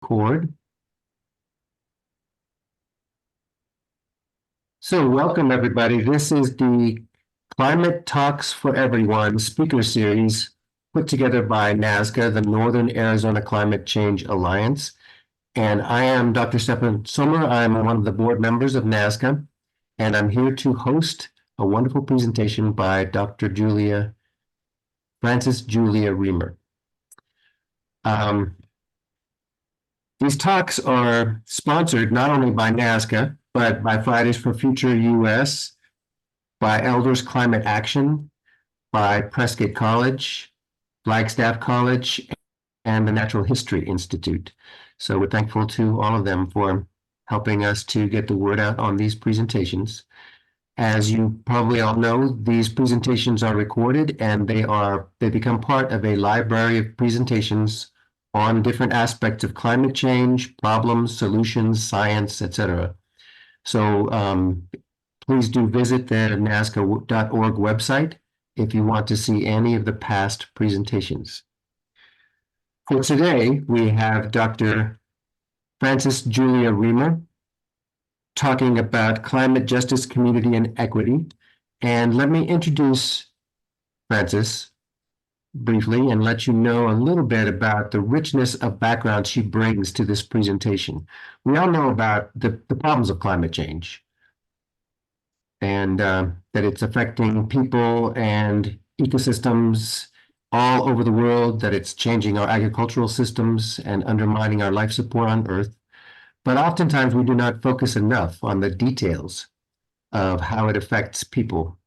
Record. So welcome everybody. This is the Climate Talks for Everyone speaker series put together by NASCA, the Northern Arizona Climate Change Alliance. And I am Dr. Stefan Sommer. I'm one of the board members of NASCA, and I'm here to host a wonderful presentation by Dr. Frances Julia Riemer. These talks are sponsored not only by NASCA, but by Fridays for Future US, by Elders Climate Action, by Prescott College, Flagstaff College, and the Natural History Institute. So we're thankful to all of them for helping us to get the word out on these presentations. As you probably all know, these presentations are recorded and they become part of a library of presentations on different aspects of climate change, problems, solutions, science, etc. So please do visit the nasca.org website if you want to see any of the past presentations. For today, we have Dr. Frances Julia Riemer talking about climate justice, community, and equity. And let me introduce Frances briefly and let you know a little bit about the richness of background she brings to this presentation. We all know about the problems of climate change and that it's affecting people and ecosystems all over the world, that it's changing our agricultural systems and undermining our life support on Earth. But oftentimes we do not focus enough on the details of how it affects people.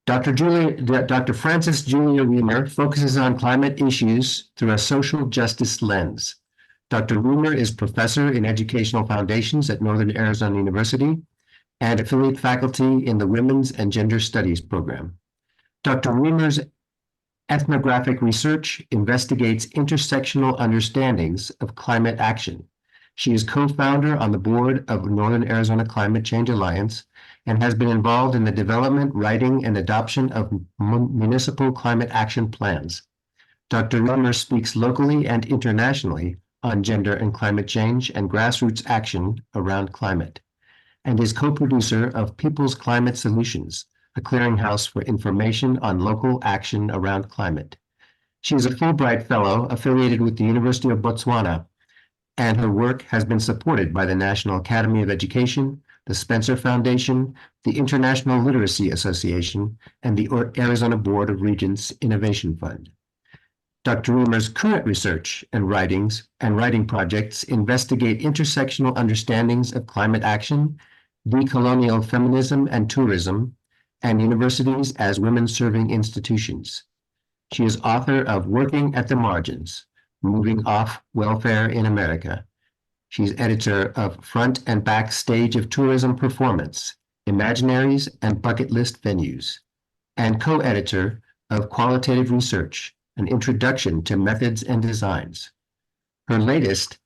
Dr. Frances Julia Riemer focuses on climate issues through a social justice lens. Dr. Riemer is professor in educational foundations at Northern Arizona University and affiliate faculty in the Women's and Gender Studies program. Dr. Riemer's ethnographic research investigates intersectional understandings of climate action. She is co-founder on the board of Northern Arizona Climate Change Alliance and has been involved in the development, writing, and adoption of municipal climate action plans. Dr. Riemer speaks locally and internationally on gender and climate change and grassroots action around climate, and is co-producer of People's Climate Solutions, a clearinghouse for information on local action around climate. She is a Fulbright Fellow affiliated with the University of Botswana, and her work has been supported by the National Academy of Education, the Spencer Foundation, the International Literacy Association, and the Arizona Board of Regents Innovation Fund. Dr. Riemer's current research and writing projects investigate intersectional understandings of climate action, decolonial feminism and tourism, and universities as women-serving institutions. She is author of Working at the Margins, Moving Off Welfare in America. She's editor of Front and Back Stage of Tourism Performance, Imaginaries and Bucket List Venues, and co-editor of Qualitative Research, An Introduction to Methods and Designs. Her latest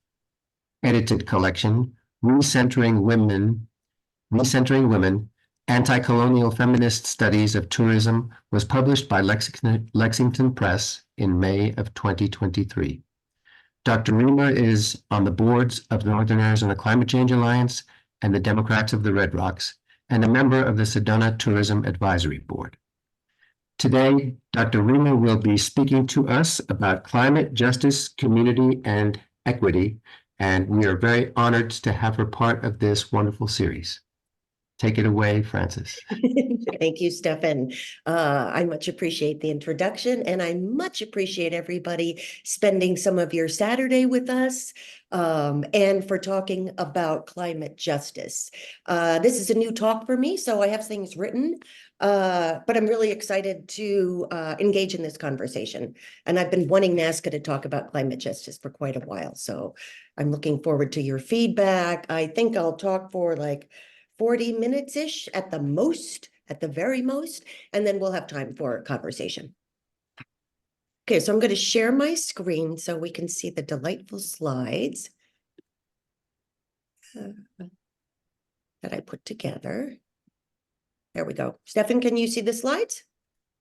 edited collection, Recentering Women, Anti-Colonial Feminist Studies of Tourism, was published by Lexington Press in May of 2023. Dr. Riemer is on the boards of the Northern Arizona Climate Change Alliance and the Democrats of the Red Rocks, and a member of the Sedona Tourism Advisory Board. Today, Dr. Riemer will be speaking to us about climate justice, community, and equity, and we are very honored to have her part of this wonderful series. Take it away, Frances. Thank you, Stefan. I much appreciate the introduction, and I much appreciate everybody spending some of your Saturday with us and for talking about climate justice. This is a new talk for me, so I have things written, but I'm really excited to engage in this conversation. And I've been wanting NASCA to talk about climate justice for quite a while, so I'm looking forward to your feedback. I think I'll talk for like 40 minutes-ish at the most, at the very most, and then we'll have time for conversation. Okay, so I'm going to share my screen so we can see the delightful slides that I put together. There we go. Stefan, can you see the slides?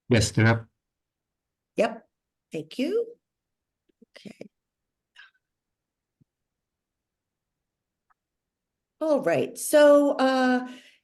Yes, they're up. Yep, thank you. Okay. All right, so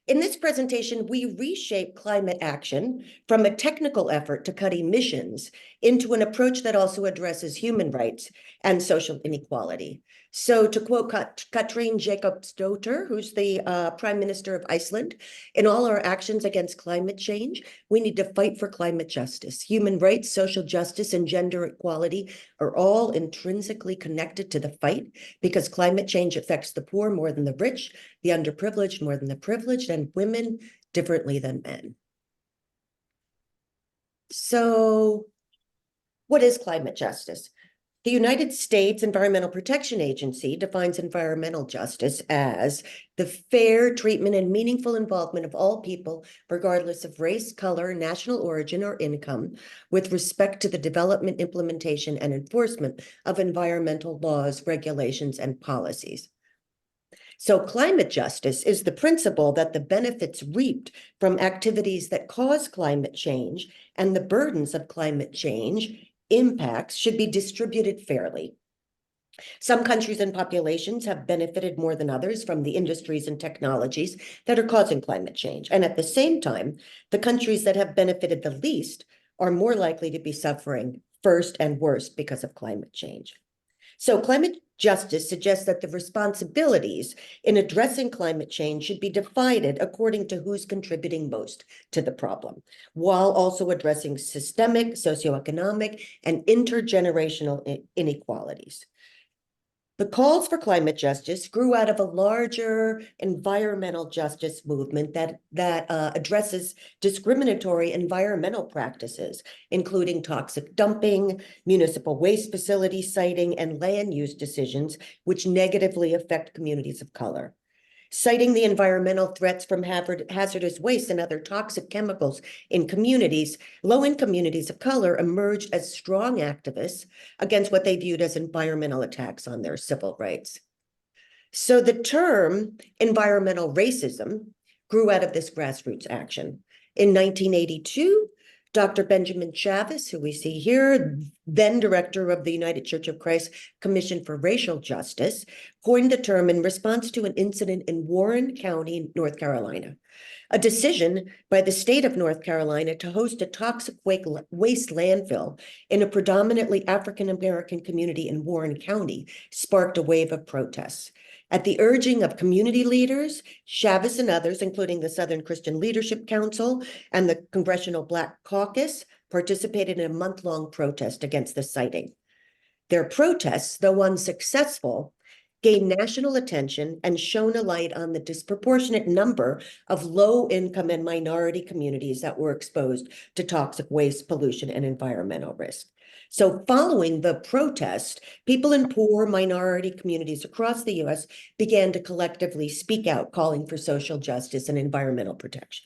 in this presentation, we reshape climate action from a technical effort to cut emissions into an approach that also addresses human rights and social inequality. So to quote Katrin Jakobsdottier, who's the Prime Minister of Iceland, in all our actions against climate change, we need to fight for climate justice. Human rights, social justice, and gender equality are all intrinsically connected to the fight because climate change affects the poor more than the rich, the underprivileged more than the privileged, and women differently than men. So what is climate justice? The United States Environmental Protection Agency defines environmental justice as the fair treatment and meaningful involvement of all people, regardless of race, color, national origin, or income, with respect to the development, implementation, and enforcement of environmental laws, regulations, and policies. So climate justice is the principle that the benefits reaped from activities that cause climate change and the burdens of climate change impacts should be distributed fairly. Some countries and populations have benefited more than others from the industries and technologies that are causing climate change. And at the same time, the countries that have benefited the least are more likely to be suffering first and worst because of climate change. So climate justice suggests that the responsibilities in addressing climate change should be divided according to who's contributing most to the problem, while also addressing systemic, socioeconomic, and intergenerational inequalities. The calls for climate justice grew out of a larger environmental justice movement that addresses discriminatory environmental practices, including toxic dumping, municipal waste facility siting, and land use decisions, which negatively affect communities of color. Citing the environmental threats from hazardous waste and other toxic chemicals in communities, low-income communities of color emerged as strong activists against what they viewed as environmental attacks on their civil rights. So the term environmental racism grew out of this grassroots action. In 1982, Dr. Benjamin Chavis, who we see here, then director of the United Church of Christ Commission for Racial Justice, coined the term in response to an incident in Warren County, North Carolina. A decision by the state of North Carolina to host a toxic waste landfill in a predominantly African-American community in Warren County sparked a wave of protests. At the urging of community leaders, Chavis and others, including the Southern Christian Leadership Council and the Congressional Black Caucus, participated in a month-long protest against the siting. Their protests, though unsuccessful, gained national attention and shone a light on the disproportionate number of low-income and minority communities that were exposed to toxic waste, pollution, and environmental risk. So following the protest, people in poor minority communities across the U.S. began to collectively speak out, calling for social justice and environmental protection.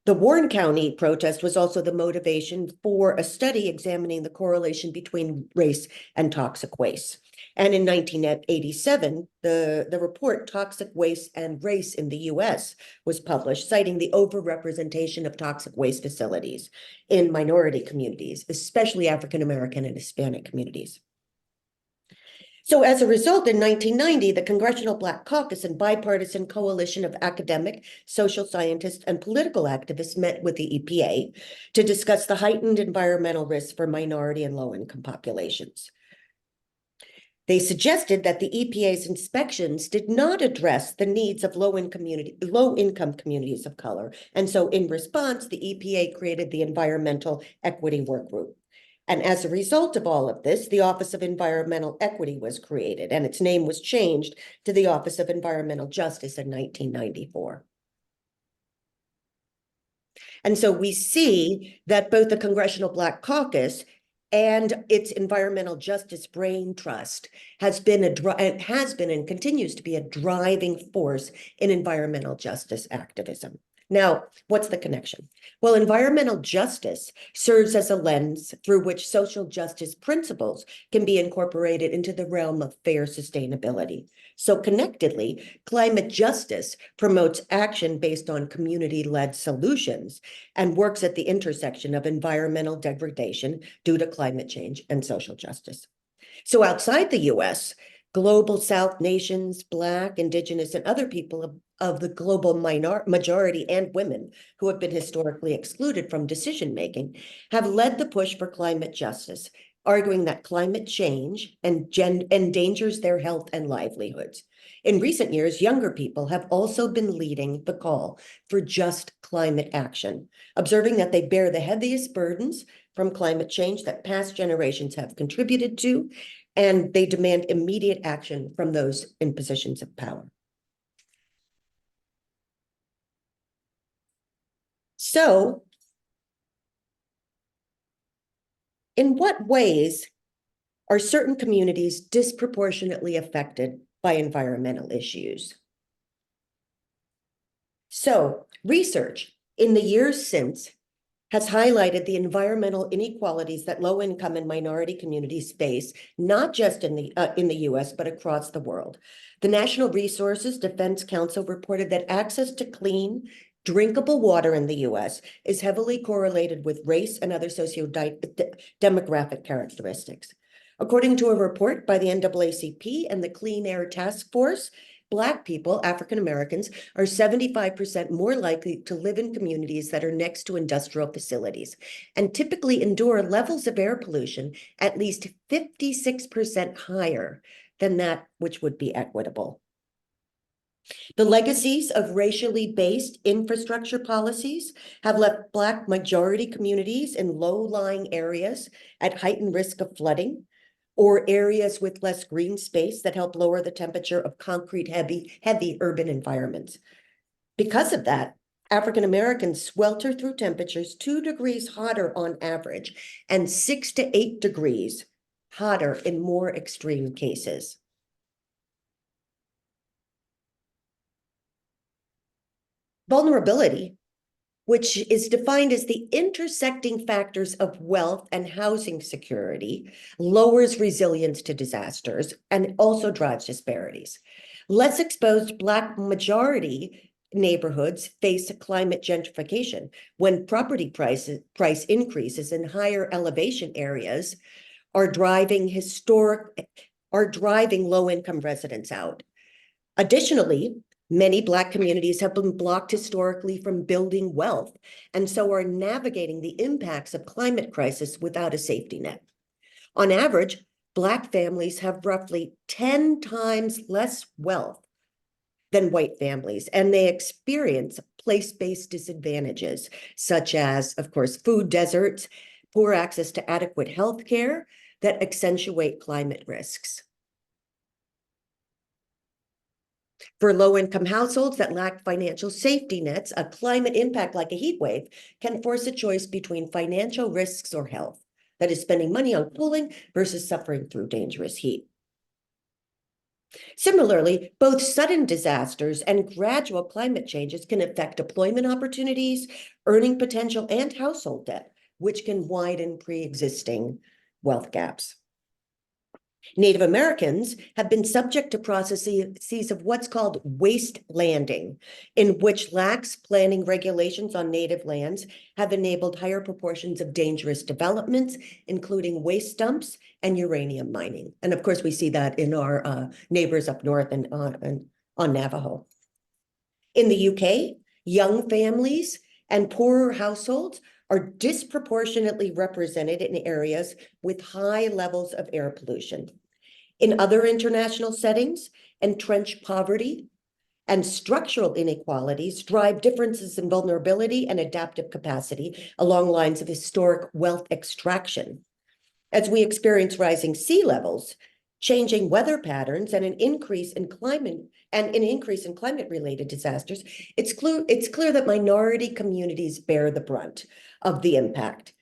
The Warren County protest was also the motivation for a study examining the correlation between race and toxic waste. And in 1987, the report Toxic Waste and Race in the US was published, citing the overrepresentation of toxic waste facilities in minority communities, especially African American and Hispanic communities. So as a result, in 1990, the Congressional Black Caucus and bipartisan coalition of academic, social scientists, and political activists met with the EPA to discuss the heightened environmental risks for minority and low-income populations. They suggested that the EPA's inspections did not address the needs of low-income communities of color. And so in response, the EPA created the Environmental Equity Work Group. And as a result of all of this, the Office of Environmental Equity was created, and its name was changed to the Office of Environmental Justice in 1994. And so we see that both the Congressional Black Caucus and its environmental justice brain trust has been and continues to be a driving force in environmental justice activism. Now, what's the connection? Well, environmental justice serves as a lens through which social justice principles can be incorporated into the realm of fair sustainability. So connectedly, climate justice promotes action based on community-led solutions and works at the intersection of environmental degradation due to climate change and social justice. So outside the US, Global South nations, Black, Indigenous, and other people of the global majority and women who have been historically excluded from decision-making have led the push for climate justice, arguing that climate change endangers their health and livelihoods. In recent years, younger people have also been leading the call for just climate action, observing that they bear the heaviest burdens from climate change that past generations have contributed to, and they demand immediate action from those in positions of power. So, in what ways are certain communities disproportionately affected by environmental issues? So, research in the years since has highlighted the environmental inequalities that low-income and minority communities face, not just in the US, but across the world. The National Resources Defense Council reported that access to clean, drinkable water in the US is heavily correlated with race and other socio-demographic characteristics. According to a report by the NAACP and the Clean Air Task Force, Black people, African Americans, are 75% more likely to live in communities that are next to industrial facilities and typically endure levels of air pollution at least 56% higher than that which would be equitable. The legacies of racially based infrastructure policies have left Black majority communities in low-lying areas at heightened risk of flooding, or areas with less green space that help lower the temperature of concrete heavy urban environments. Because of that, African Americans swelter through temperatures 2 degrees hotter on average and 6 to 8 degrees hotter in more extreme cases. Vulnerability, which is defined as the intersecting factors of wealth and housing security, lowers resilience to disasters and also drives disparities. Less exposed Black majority neighborhoods face climate gentrification when property price increases in higher elevation areas are driving low-income residents out. Additionally, many Black communities have been blocked historically from building wealth, and so are navigating the impacts of climate crisis without a safety net. On average, Black families have roughly 10 times less wealth than white families, and they experience place-based disadvantages, such as, of course, food deserts, poor access to adequate health care that accentuate climate risks. For low-income households that lack financial safety nets, a climate impact like a heat wave can force a choice between financial risks or health, that is, spending money on cooling versus suffering through dangerous heat. Similarly, both sudden disasters and gradual climate changes can affect employment opportunities, earning potential, and household debt, which can widen pre-existing wealth gaps. Native Americans have been subject to processes of what's called waste landing, in which lax planning regulations on native lands have enabled higher proportions of dangerous developments, including waste dumps and uranium mining. And of course, we see that in our neighbors up north and on Navajo. In the UK, young families and poorer households are disproportionately represented in areas with high levels of air pollution. In other international settings, entrenched poverty and structural inequalities drive differences in vulnerability and adaptive capacity along lines of historic wealth extraction. As we experience rising sea levels, changing weather patterns, and an increase in climate-related disasters, it's clear that minority communities bear the brunt of the impact.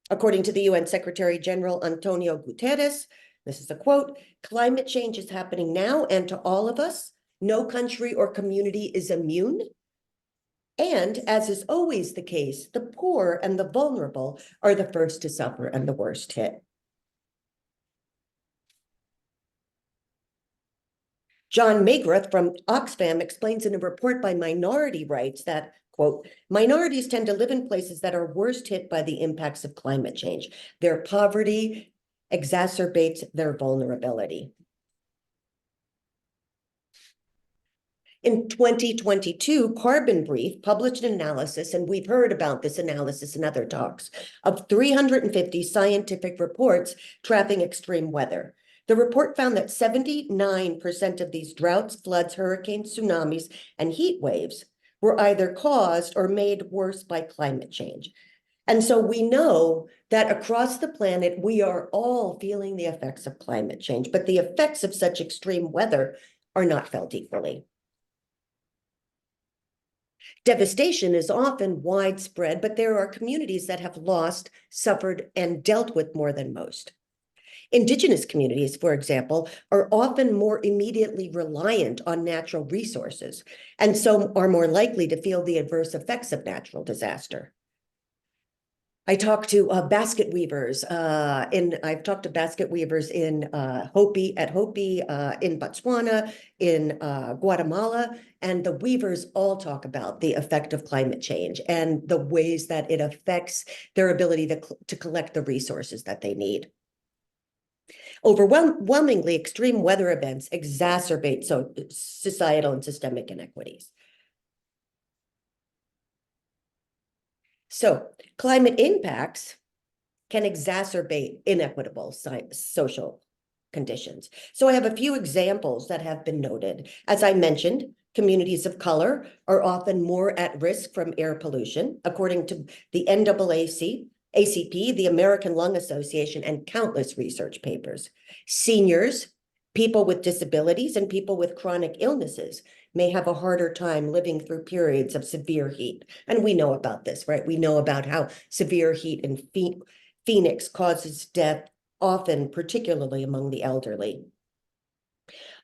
According to the UN Secretary General Antonio Guterres, this is a quote, "Climate change is happening now, and to all of us, no country or community is immune. And as is always the case, the poor and the vulnerable are the first to suffer and the worst hit." John Magrath from Oxfam explains in a report by Minority Rights that, quote, "Minorities tend to live in places that are worst hit by the impacts of climate change. Their poverty, exacerbates their vulnerability. In 2022, Carbon Brief published an analysis, and we've heard about this analysis in other talks, of 350 scientific reports tracking extreme weather. The report found that 79% of these droughts, floods, hurricanes, tsunamis, and heat waves were either caused or made worse by climate change. And so we know that across the planet, we are all feeling the effects of climate change, but the effects of such extreme weather are not felt equally. Devastation is often widespread, but there are communities that have lost, suffered, and dealt with more than most. Indigenous communities, for example, are often more immediately reliant on natural resources, and so are more likely to feel the adverse effects of natural disaster. I talked to basket weavers I've talked to basket weavers in Hopi, in Botswana, in Guatemala, and the weavers all talk about the effect of climate change and the ways that it affects their ability to collect the resources that they need. Overwhelmingly, extreme weather events exacerbate societal and systemic inequities. So climate impacts can exacerbate inequitable social conditions. So I have a few examples that have been noted. As I mentioned, communities of color are often more at risk from air pollution, according to the ACP, the American Lung Association, and countless research papers. Seniors, people with disabilities, and people with chronic illnesses may have a harder time living through periods of severe heat. And we know about this, right? We know about how severe heat in Phoenix causes death, often particularly among the elderly.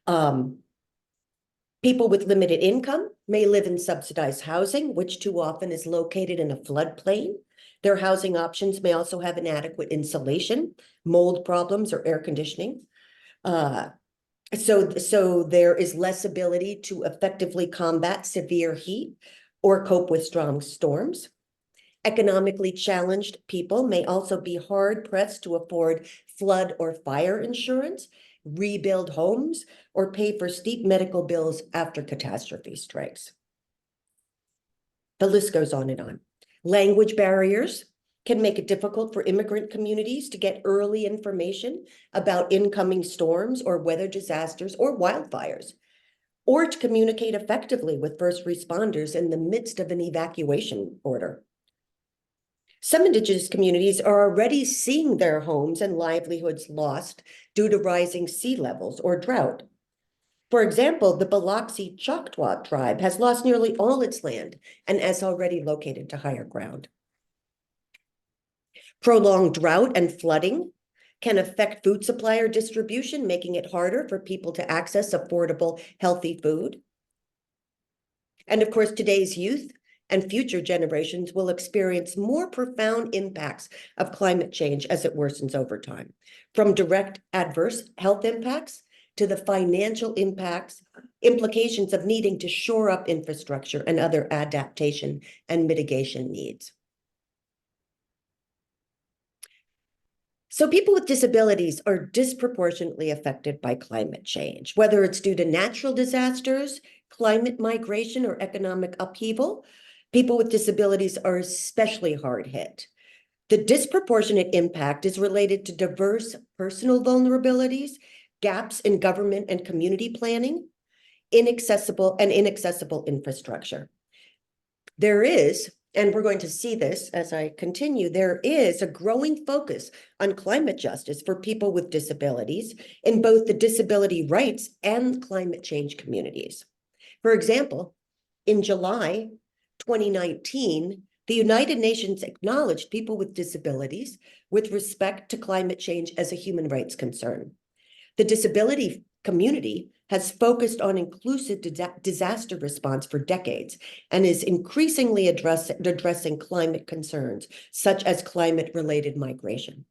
People with limited income may live in subsidized housing, which too often is located in a floodplain. Their housing options may also have inadequate insulation, mold problems, or air conditioning. So there is less ability to effectively combat severe heat or cope with strong storms. Economically challenged people may also be hard pressed to afford flood or fire insurance, rebuild homes, or pay for steep medical bills after catastrophe strikes. The list goes on and on. Language barriers can make it difficult for immigrant communities to get early information about incoming storms or weather disasters or wildfires, or to communicate effectively with first responders in the midst of an evacuation order. Some Indigenous communities are already seeing their homes and livelihoods lost due to rising sea levels or drought. For example, the Biloxi Choctaw tribe has lost nearly all its land and is already located to higher ground. Prolonged drought and flooding can affect food supply or distribution, making it harder for people to access affordable, healthy food. And of course, today's youth and future generations will experience more profound impacts of climate change as it worsens over time, from direct adverse health impacts to the financial implications of needing to shore up infrastructure and other adaptation and mitigation needs. So people with disabilities are disproportionately affected by climate change, whether it's due to natural disasters, climate migration, or economic upheaval. People with disabilities are especially hard hit. The disproportionate impact is related to diverse personal vulnerabilities, gaps in government and community planning, inaccessible infrastructure. There is, and we're going to see this as I continue, there is a growing focus on climate justice for people with disabilities in both the disability rights and climate change communities. For example, in July 2019, the United Nations acknowledged people with disabilities with respect to climate change as a human rights concern. The disability community has focused on inclusive disaster response for decades and is increasingly addressing climate concerns, such as climate-related migration.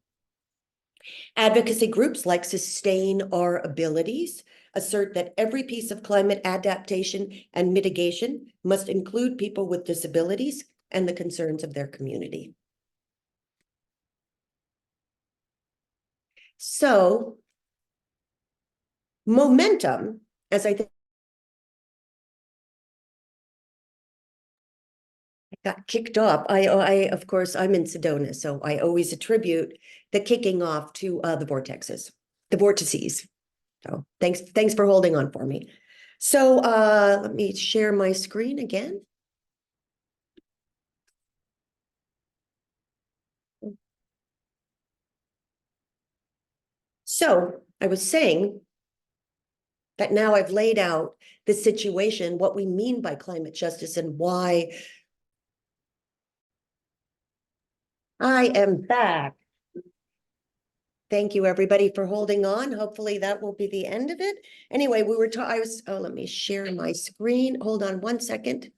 Advocacy groups like Sustain Our Abilities assert that every piece of climate adaptation and mitigation must include people with disabilities and the concerns of their community. So momentum, as I think got kicked off. Of course, I'm in Sedona, so I always attribute the kicking off to the vortices. So thanks for holding on for me. So let me share my screen again. So I was saying that now I've laid out the situation, what we mean by climate justice, and why I am back. Thank you, everybody, for holding on. Hopefully that will be the end of it. Anyway, we were talking, let me share my screen. Hold on one second.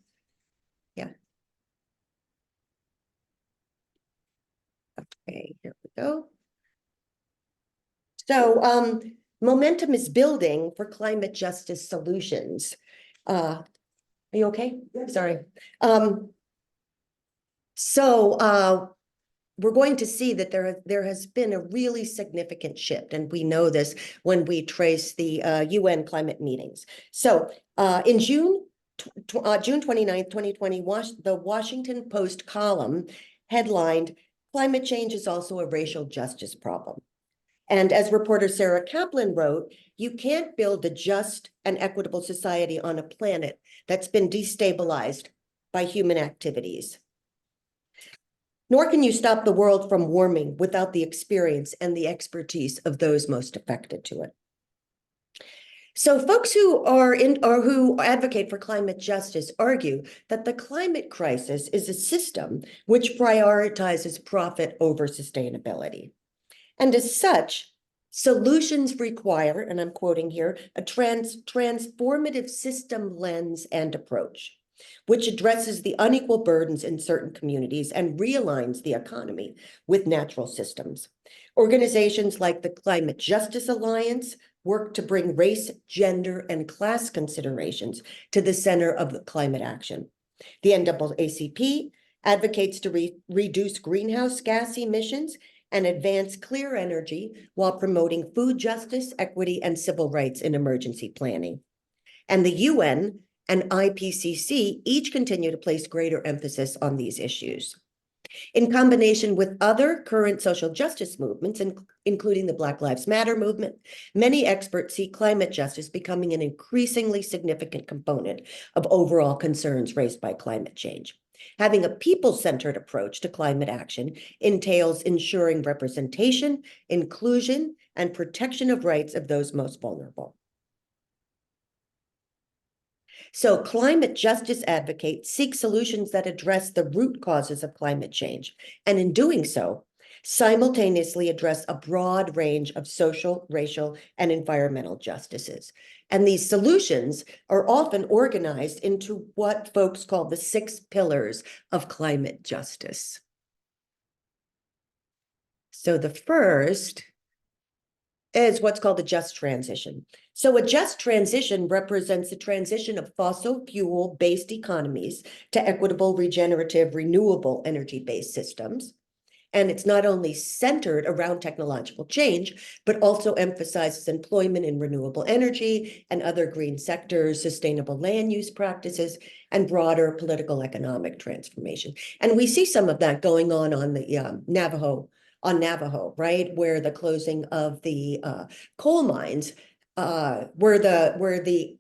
Yeah. Okay, here we go. So momentum is building for climate justice solutions. Are you okay? Yeah. Sorry. So we're going to see that there has been a really significant shift, and we know this when we trace the UN climate meetings. So in June 29th, 2020, the Washington Post column headlined, "Climate change is also a racial justice problem." And as reporter Sarah Kaplan wrote, "You can't build a just and equitable society on a planet that's been destabilized by human activities. Nor can you stop the world from warming without the experience and the expertise of those most affected to it." So folks who are in or who advocate for climate justice argue that the climate crisis is a system which prioritizes profit over sustainability. And as such, solutions require, and I'm quoting here, a transformative system lens and approach, which addresses the unequal burdens in certain communities and realigns the economy with natural systems. Organizations like the Climate Justice Alliance work to bring race, gender, and class considerations to the center of the climate action. The NAACP advocates to reduce greenhouse gas emissions and advance clear energy while promoting food justice, equity, and civil rights in emergency planning. And the UN and IPCC each continue to place greater emphasis on these issues. In combination with other current social justice movements, including the Black Lives Matter movement, many experts see climate justice becoming an increasingly significant component of overall concerns raised by climate change. Having a people-centered approach to climate action entails ensuring representation, inclusion, and protection of rights of those most vulnerable. So climate justice advocates seek solutions that address the root causes of climate change, and in doing so, simultaneously address a broad range of social, racial, and environmental justices. And these solutions are often organized into what folks call the 6 pillars of climate justice. So the first is what's called a just transition. So a just transition represents the transition of fossil fuel-based economies to equitable, regenerative, renewable energy-based systems. And it's not only centered around technological change, but also emphasizes employment in renewable energy and other green sectors, sustainable land use practices, and broader political economic transformation. And we see some of that going on the Navajo, right, where the closing of the coal mines, where the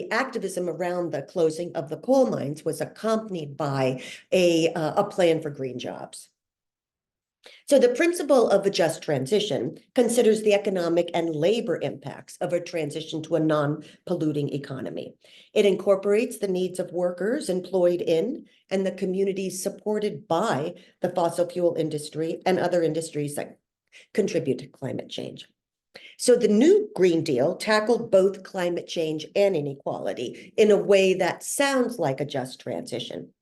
activism around the closing of the coal mines was accompanied by a plan for green jobs. So the principle of a just transition considers the economic and labor impacts of a transition to a non-polluting economy. It incorporates the needs of workers employed in and the communities supported by the fossil fuel industry and other industries that contribute to climate change. So the new Green Deal tackled both climate change and inequality in a way that sounds like a just transition.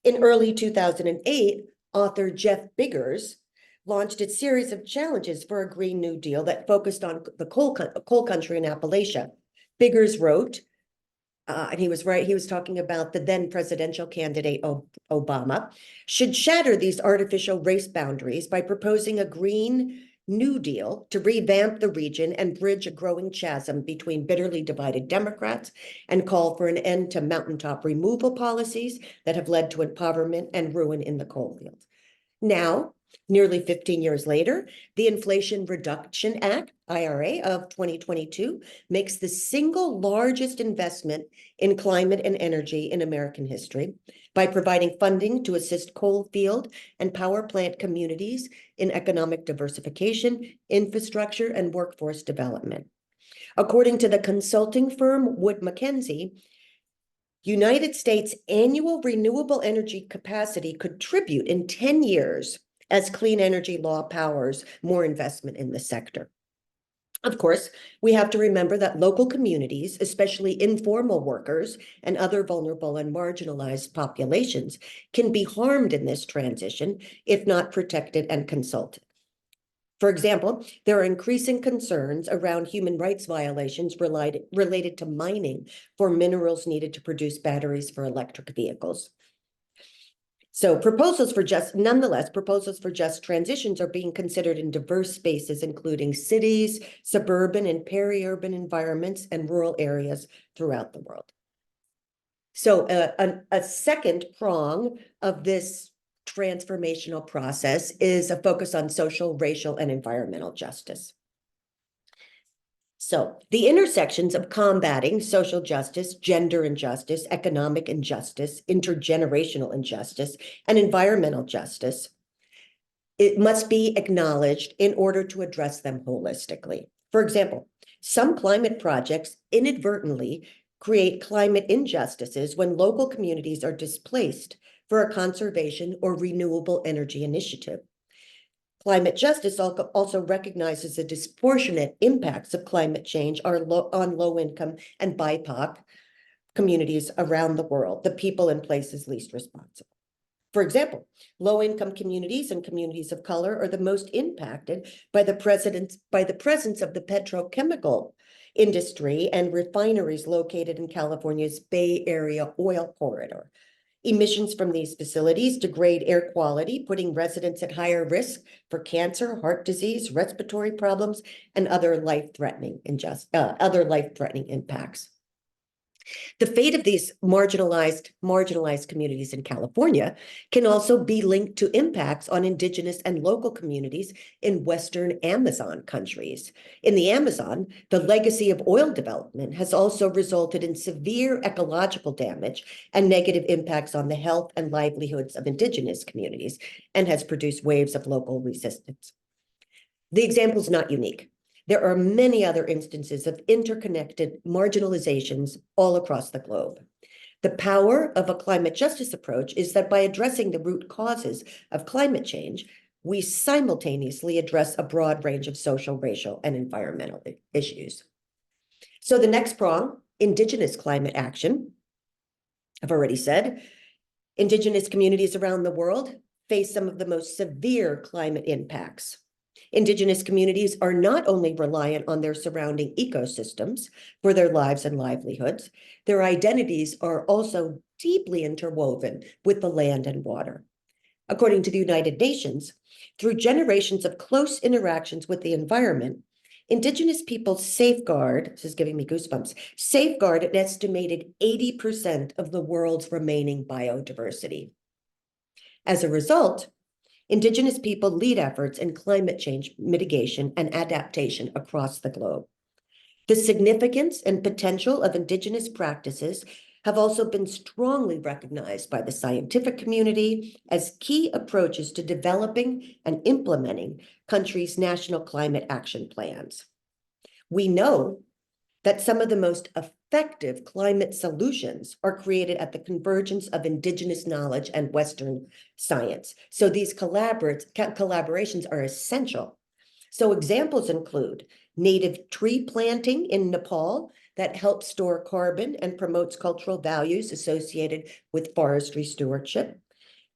In early 2008, author Jeff Biggers launched a series of challenges for a Green New Deal that focused on the coal country in Appalachia. Biggers wrote, and he was talking about the then presidential candidate Obama, should shatter these artificial race boundaries by proposing a Green New Deal to revamp the region and bridge a growing chasm between bitterly divided Democrats and call for an end to mountaintop removal policies that have led to impoverishment and ruin in the coal fields. Now, nearly 15 years later, the Inflation Reduction Act, IRA, of 2022 makes the single largest investment in climate and energy in American history by providing funding to assist coal field and power plant communities in economic diversification, infrastructure, and workforce development. According to the consulting firm Wood Mackenzie, United States annual renewable energy capacity could tribute in 10 years as clean energy law powers more investment in the sector. Of course, we have to remember that local communities, especially informal workers and other vulnerable and marginalized populations, can be harmed in this transition if not protected and consulted. For example, there are increasing concerns around human rights violations related to mining for minerals needed to produce batteries for electric vehicles. So nonetheless, proposals for just transitions are being considered in diverse spaces, including cities, suburban and peri-urban environments, and rural areas throughout the world. So a second prong of this transformational process is a focus on social, racial, and environmental justice. So the intersections of combating social justice, gender injustice, economic injustice, intergenerational injustice, and environmental justice, it must be acknowledged in order to address them holistically. For example, some climate projects inadvertently create climate injustices when local communities are displaced for a conservation or renewable energy initiative. Climate justice also recognizes the disproportionate impacts of climate change on low-income and BIPOC communities around the world, the people and places least responsible. For example, low-income communities and communities of color are the most impacted by the presence of the petrochemical industry and refineries located in California's Bay Area oil corridor. Emissions from these facilities degrade air quality, putting residents at higher risk for cancer, heart disease, respiratory problems, and other life-threatening impacts. The fate of these marginalized communities in California can also be linked to impacts on indigenous and local communities in Western Amazon countries. In the Amazon, the legacy of oil development has also resulted in severe ecological damage and negative impacts on the health and livelihoods of indigenous communities, and has produced waves of local resistance. The example is not unique. There are many other instances of interconnected marginalizations all across the globe. The power of a climate justice approach is that by addressing the root causes of climate change, we simultaneously address a broad range of social, racial, and environmental issues. So the next prong, indigenous climate action. I've already said, indigenous communities around the world face some of the most severe climate impacts. Indigenous communities are not only reliant on their surrounding ecosystems for their lives and livelihoods, their identities are also deeply interwoven with the land and water. According to the United Nations, through generations of close interactions with the environment, Indigenous people safeguard, this is giving me goosebumps, safeguard an estimated 80% of the world's remaining biodiversity. As a result, Indigenous people lead efforts in climate change mitigation and adaptation across the globe. The significance and potential of Indigenous practices have also been strongly recognized by the scientific community as key approaches to developing and implementing countries' national climate action plans. We know that some of the most effective climate solutions are created at the convergence of Indigenous knowledge and Western science. So these collaborations are essential. So examples include native tree planting in Nepal that helps store carbon and promotes cultural values associated with forestry stewardship,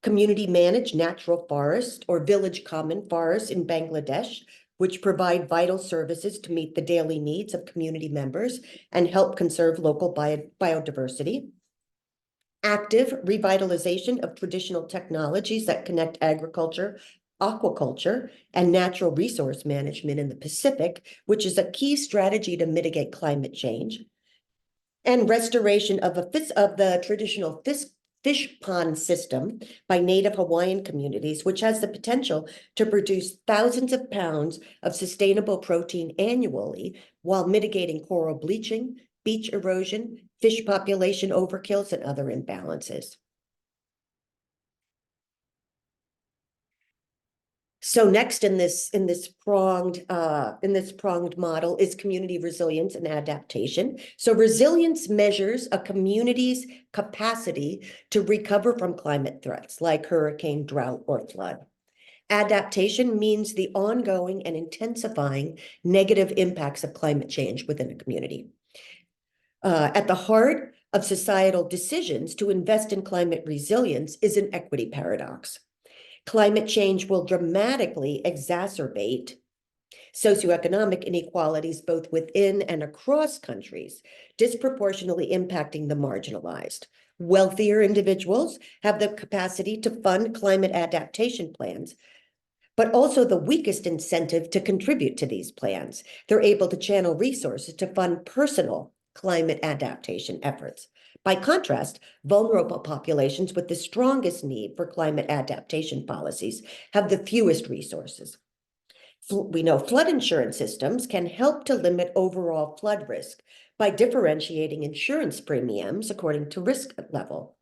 community managed natural forest or village common forests in Bangladesh, which provide vital services to meet the daily needs of community members and help conserve local biodiversity. Active revitalization of traditional technologies that connect agriculture, aquaculture, and natural resource management in the Pacific, which is a key strategy to mitigate climate change, and restoration of the traditional fish pond system by native Hawaiian communities, which has the potential to produce thousands of pounds of sustainable protein annually while mitigating coral bleaching, beach erosion, fish population overkills, and other imbalances. So next in this pronged model is community resilience and adaptation. So resilience measures a community's capacity to recover from climate threats like hurricane, drought, or flood. Adaptation means the ongoing and intensifying negative impacts of climate change within a community. At the heart of societal decisions to invest in climate resilience is an equity paradox. Climate change will dramatically exacerbate socioeconomic inequalities both within and across countries, disproportionately impacting the marginalized. Wealthier individuals have the capacity to fund climate adaptation plans, but also the weakest incentive to contribute to these plans. They're able to channel resources to fund personal climate adaptation efforts. By contrast, vulnerable populations with the strongest need for climate adaptation policies have the fewest resources. We know flood insurance systems can help to limit overall flood risk by differentiating insurance premiums according to risk level.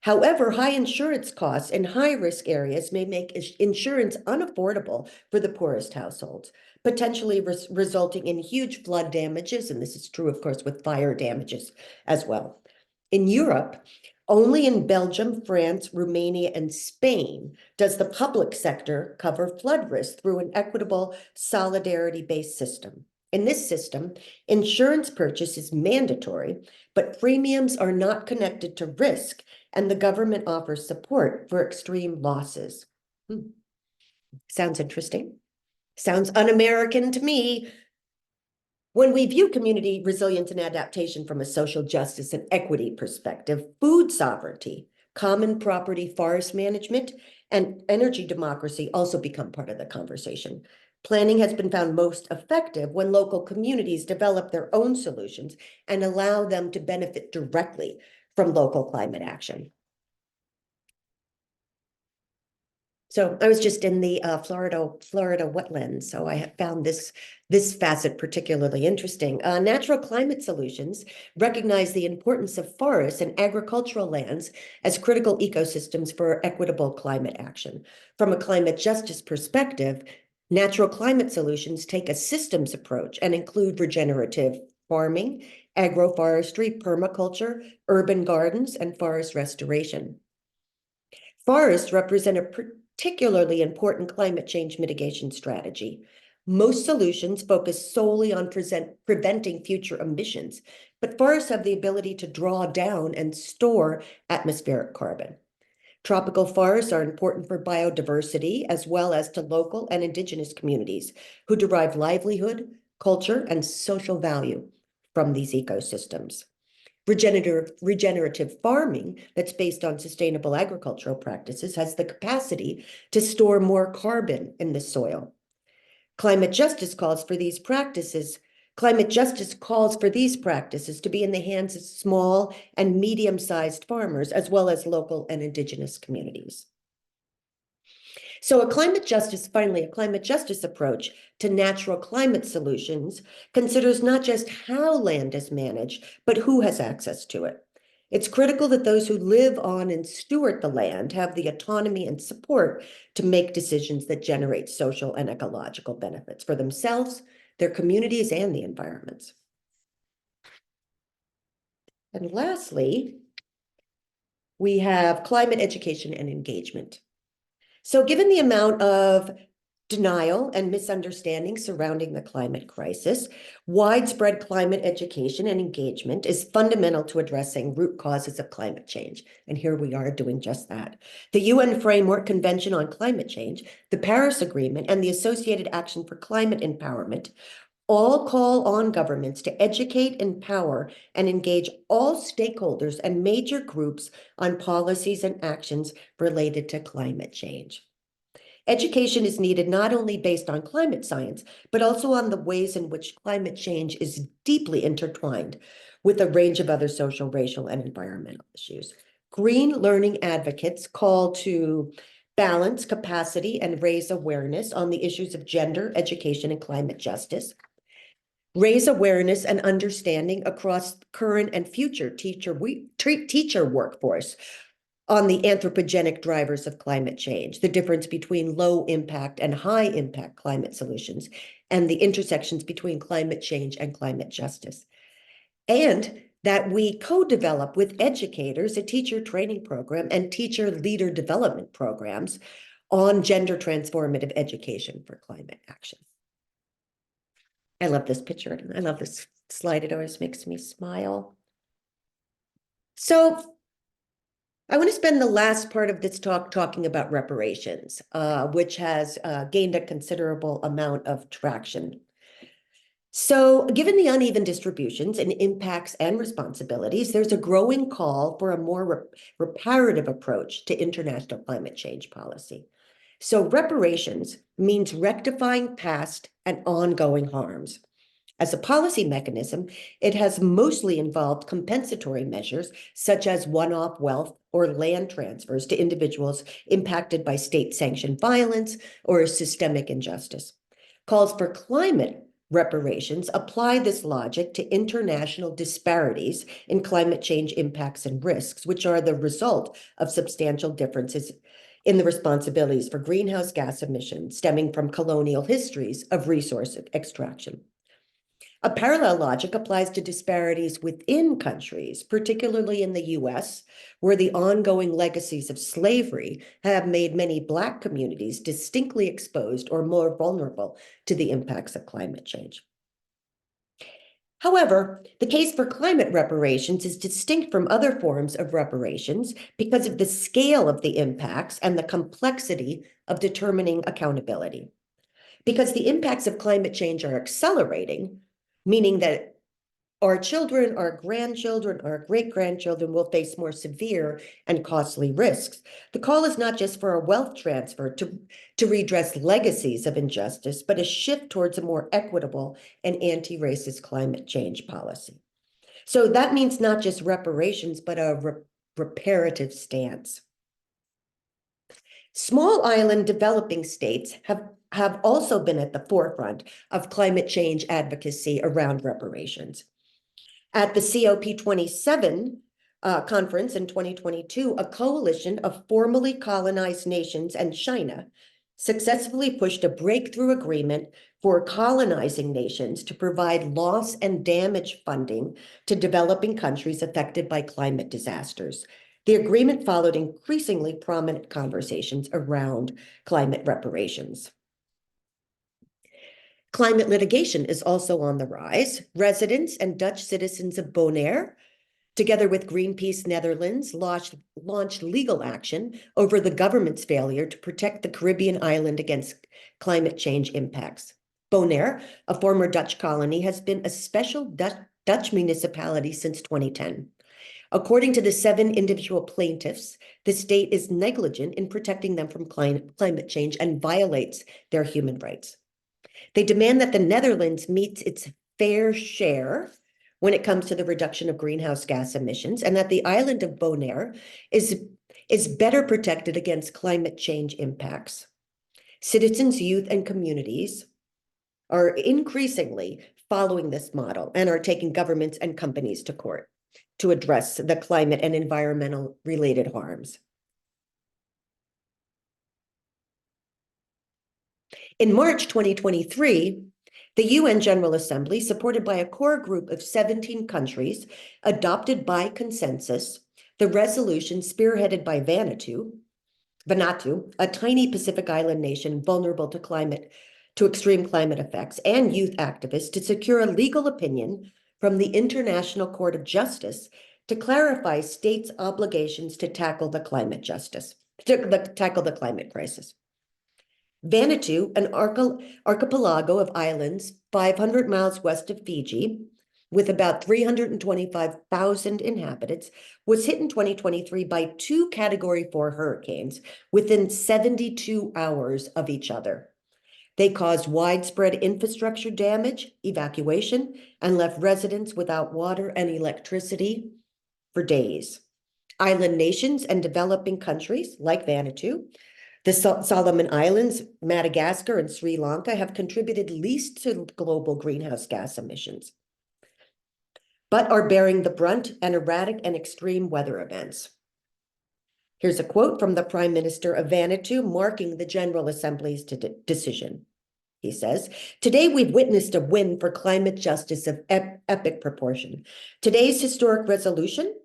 However, high insurance costs in high-risk areas may make insurance unaffordable for the poorest households, potentially resulting in huge flood damages, and this is true, of course, with fire damages as well. In Europe, only in Belgium, France, Romania, and Spain does the public sector cover flood risk through an equitable, solidarity-based system. In this system, insurance purchase is mandatory, but premiums are not connected to risk, and the government offers support for extreme losses. Sounds interesting. Sounds un-American to me. When we view community resilience and adaptation from a social justice and equity perspective, food sovereignty, common property forest management, and energy democracy also become part of the conversation. Planning has been found most effective when local communities develop their own solutions and allow them to benefit directly from local climate action. So I was just in the Florida wetlands, so I have found this facet particularly interesting. Natural climate solutions recognize the importance of forests and agricultural lands as critical ecosystems for equitable climate action. From a climate justice perspective, natural climate solutions take a systems approach and include regenerative farming, agroforestry, permaculture, urban gardens, and forest restoration. Forests represent a particularly important climate change mitigation strategy. Most solutions focus solely on preventing future emissions, but forests have the ability to draw down and store atmospheric carbon. Tropical forests are important for biodiversity as well as to local and indigenous communities who derive livelihood, culture, and social value from these ecosystems. Regenerative farming that's based on sustainable agricultural practices has the capacity to store more carbon in the soil. Climate justice calls for these practices to be in the hands of small and medium-sized farmers, as well as local and indigenous communities. So a climate justice approach to natural climate solutions considers not just how land is managed, but who has access to it. It's critical that those who live on and steward the land have the autonomy and support to make decisions that generate social and ecological benefits for themselves, their communities, and the environments. And lastly, we have climate education and engagement. So given the amount of denial and misunderstanding surrounding the climate crisis, widespread climate education and engagement is fundamental to addressing root causes of climate change. And here we are doing just that. The UN Framework Convention on Climate Change, the Paris Agreement, and the Associated Action for Climate Empowerment all call on governments to educate, empower, and engage all stakeholders and major groups on policies and actions related to climate change. Education is needed not only based on climate science, but also on the ways in which climate change is deeply intertwined with a range of other social, racial, and environmental issues. Green learning advocates call to balance capacity and raise awareness on the issues of gender, education, and climate justice. Raise awareness and understanding across current and future teacher workforce on the anthropogenic drivers of climate change, the difference between low impact and high impact climate solutions, and the intersections between climate change and climate justice. And that we co-develop with educators a teacher training program and teacher leader development programs on gender transformative education for climate action. I love this picture. I love this slide. It always makes me smile. So I want to spend the last part of this talk talking about reparations, which has gained a considerable amount of traction. So given the uneven distributions and impacts and responsibilities, there's a growing call for a more reparative approach to international climate change policy. So reparations means rectifying past and ongoing harms. As a policy mechanism, it has mostly involved compensatory measures, such as one-off wealth or land transfers to individuals impacted by state-sanctioned violence or systemic injustice. Calls for climate reparations apply this logic to international disparities in climate change impacts and risks, which are the result of substantial differences in the responsibilities for greenhouse gas emissions stemming from colonial histories of resource extraction. A parallel logic applies to disparities within countries, particularly in the US, where the ongoing legacies of slavery have made many Black communities distinctly exposed or more vulnerable to the impacts of climate change. However, the case for climate reparations is distinct from other forms of reparations because of the scale of the impacts and the complexity of determining accountability. Because the impacts of climate change are accelerating, meaning that our children, our grandchildren, our great-grandchildren will face more severe and costly risks. The call is not just for a wealth transfer to redress legacies of injustice, but a shift towards a more equitable and anti-racist climate change policy. So that means not just reparations, but a reparative stance. Small island developing states have also been at the forefront of climate change advocacy around reparations. At the COP27 conference in 2022, a coalition of formerly colonized nations and China successfully pushed a breakthrough agreement for colonizing nations to provide loss and damage funding to developing countries affected by climate disasters. The agreement followed increasingly prominent conversations around climate reparations. Climate litigation is also on the rise. Residents and Dutch citizens of Bonaire, together with Greenpeace Netherlands, launched legal action over the government's failure to protect the Caribbean island against climate change impacts. Bonaire, a former Dutch colony, has been a special Dutch municipality since 2010. According to the 7 individual plaintiffs, the state is negligent in protecting them from climate change and violates their human rights. They demand that the Netherlands meets its fair share when it comes to the reduction of greenhouse gas emissions, and that the island of Bonaire is better protected against climate change impacts. Citizens, youth, and communities are increasingly following this model and are taking governments and companies to court to address the climate and environmental related harms. In March 2023, the UN General Assembly, supported by a core group of 17 countries, adopted by consensus the resolution spearheaded by Vanuatu, a tiny Pacific Island nation vulnerable to extreme climate effects, and youth activists to secure a legal opinion from the International Court of Justice to clarify states' obligations to tackle the climate crisis. Vanuatu, an archipelago of islands 500 miles west of Fiji, with about 325,000 inhabitants, was hit in 2023 by two Category 4 hurricanes within 72 hours of each other. They caused widespread infrastructure damage, evacuation, and left residents without water and electricity for days. Island nations and developing countries like Vanuatu, the Solomon Islands, Madagascar, and Sri Lanka have contributed least to global greenhouse gas emissions, but are bearing the brunt and erratic and extreme weather events. Here's a quote from the Prime Minister of Vanuatu marking the General Assembly's decision. He says, "Today we've witnessed a win for climate justice of epic proportion. Today's historic resolution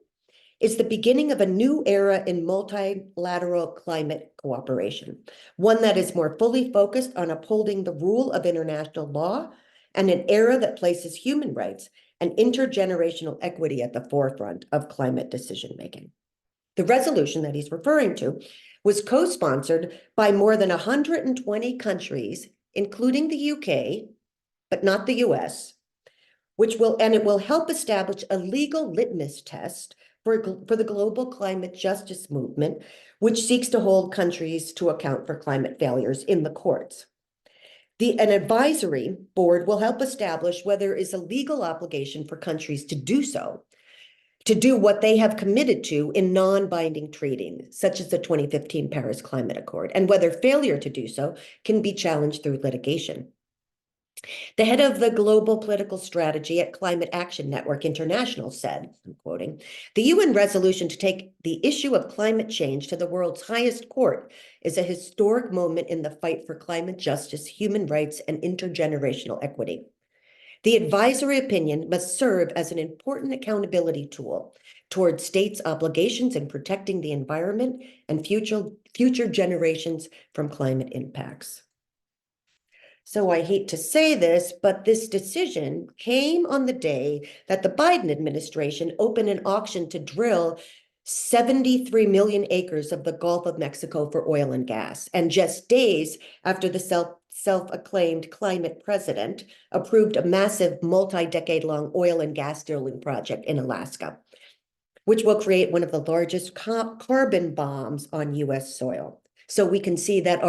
is the beginning of a new era in multilateral climate cooperation, one that is more fully focused on upholding the rule of international law and an era that places human rights and intergenerational equity at the forefront of climate decision-making." The resolution that he's referring to was co-sponsored by more than 120 countries, including the UK, but not the US, it will help establish a legal litmus test for the global climate justice movement, which seeks to hold countries to account for climate failures in the courts. An advisory board will help establish whether there is a legal obligation for countries to do so, to do what they have committed to in non-binding treaties, such as the 2015 Paris Climate Accord, and whether failure to do so can be challenged through litigation. The head of the global political strategy at Climate Action Network International said, I'm quoting, "The UN resolution to take the issue of climate change to the world's highest court is a historic moment in the fight for climate justice, human rights, and intergenerational equity. The advisory opinion must serve as an important accountability tool towards states' obligations in protecting the environment and future generations from climate impacts." So I hate to say this, but this decision came on the day that the Biden administration opened an auction to drill 73 million acres of the Gulf of Mexico for oil and gas, and just days after the self-acclaimed climate president approved a massive multi-decade-long oil and gas drilling project in Alaska, which will create one of the largest carbon bombs on US soil. So we can see that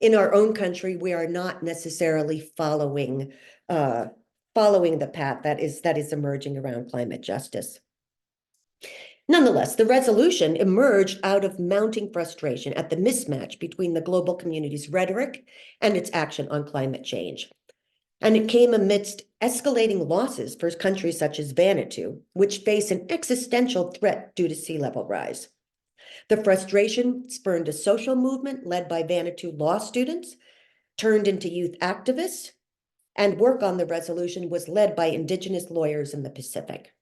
in our own country, we are not necessarily following the path that is emerging around climate justice. Nonetheless, the resolution emerged out of mounting frustration at the mismatch between the global community's rhetoric and its action on climate change. And it came amidst escalating losses for countries such as Vanuatu, which face an existential threat due to sea level rise. The frustration spurned a social movement led by Vanuatu law students, turned into youth activists, and work on the resolution was led by Indigenous lawyers in the Pacific.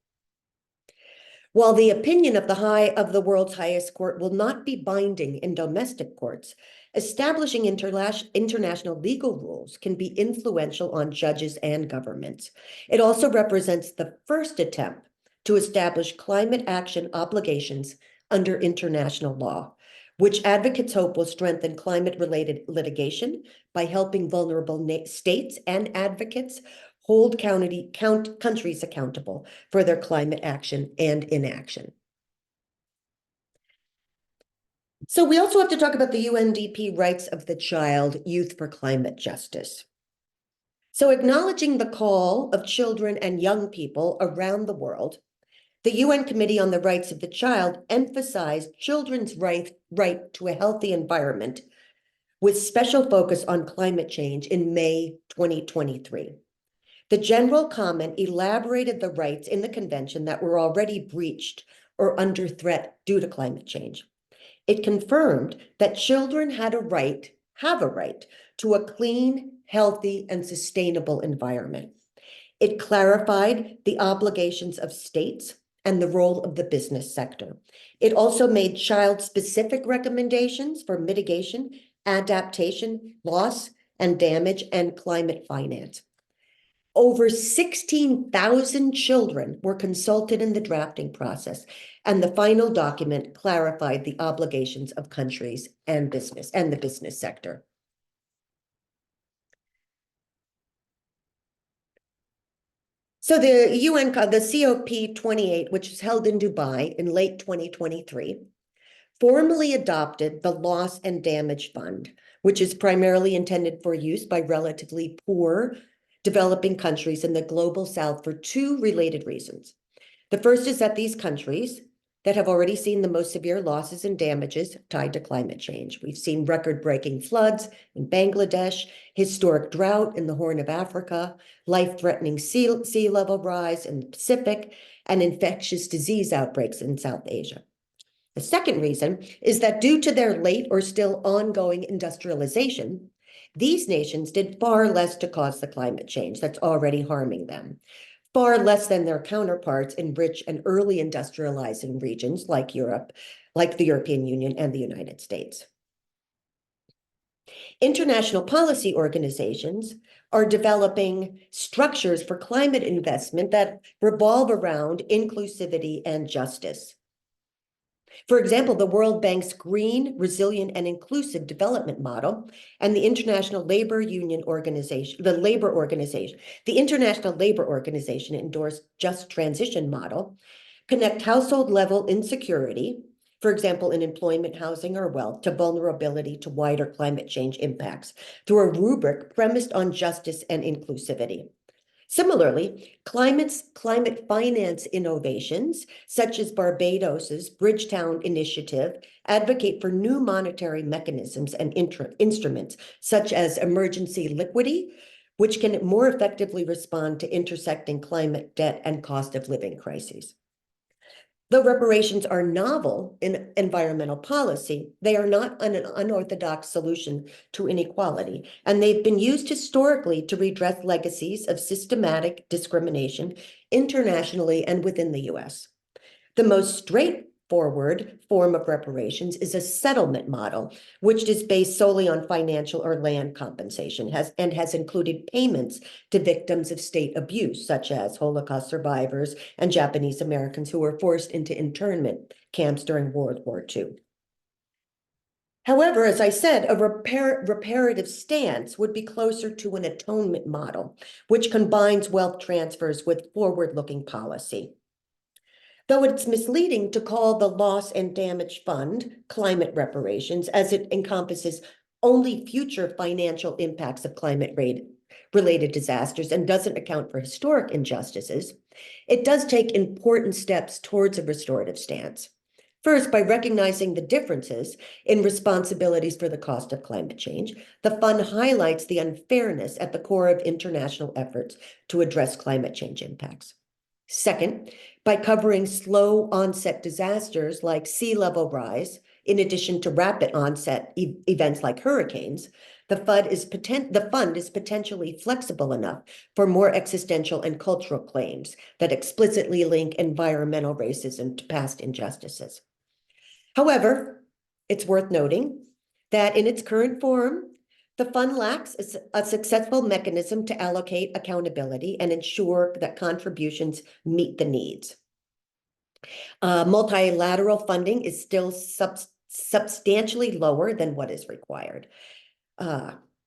While the opinion of the world's highest court will not be binding in domestic courts, establishing international legal rules can be influential on judges and governments. It also represents the first attempt to establish climate action obligations under international law, which advocates hope will strengthen climate-related litigation by helping vulnerable states and advocates hold countries accountable for their climate action and inaction. So we also have to talk about the UNDP Rights of the Child, Youth for Climate Justice. So acknowledging the call of children and young people around the world, the UN Committee on the Rights of the Child emphasized children's right to a healthy environment with special focus on climate change in May 2023. The general comment elaborated the rights in the convention that were already breached or under threat due to climate change. It confirmed that children have a right to a clean, healthy, and sustainable environment. It clarified the obligations of states and the role of the business sector. It also made child-specific recommendations for mitigation, adaptation, loss and damage, and climate finance. Over 16,000 children were consulted in the drafting process, and the final document clarified the obligations of countries and the business sector. So the the COP28, which was held in Dubai in late 2023, formally adopted the Loss and Damage Fund, which is primarily intended for use by relatively poor developing countries in the global south for two related reasons. The first is that these countries that have already seen the most severe losses and damages tied to climate change. We've seen record-breaking floods in Bangladesh, historic drought in the Horn of Africa, life-threatening sea level rise in the Pacific, and infectious disease outbreaks in South Asia. The second reason is that due to their late or still ongoing industrialization, these nations did far less to cause the climate change that's already harming them, far less than their counterparts in rich and early industrializing regions like Europe, like the European Union and the United States. International policy organizations are developing structures for climate investment that revolve around inclusivity and justice. For example, the World Bank's Green, Resilient, and Inclusive Development Model and the International Labor Organization endorsed Just Transition Model connect household-level insecurity, for example, in employment, housing, or wealth, to vulnerability to wider climate change impacts through a rubric premised on justice and inclusivity. Similarly, climate finance innovations, such as Barbados's Bridgetown Initiative, advocate for new monetary mechanisms and instruments, such as emergency liquidity, which can more effectively respond to intersecting climate debt and cost of living crises. Though reparations are novel in environmental policy, they are not an unorthodox solution to inequality, and they've been used historically to redress legacies of systematic discrimination internationally and within the US. The most straightforward form of reparations is a settlement model, which is based solely on financial or land compensation and has included payments to victims of state abuse, such as Holocaust survivors and Japanese Americans who were forced into internment camps during World War II. However, as I said, a reparative stance would be closer to an atonement model, which combines wealth transfers with forward-looking policy. Though it's misleading to call the Loss and Damage Fund climate reparations, as it encompasses only future financial impacts of climate-related disasters and doesn't account for historic injustices, it does take important steps towards a restorative stance. First, by recognizing the differences in responsibilities for the cost of climate change, the fund highlights the unfairness at the core of international efforts to address climate change impacts. Second, by covering slow onset disasters like sea level rise, in addition to rapid onset events like hurricanes, the fund is potentially flexible enough for more existential and cultural claims that explicitly link environmental racism to past injustices. However, it's worth noting that in its current form, the fund lacks a successful mechanism to allocate accountability and ensure that contributions meet the needs. Multilateral funding is still substantially lower than what is required.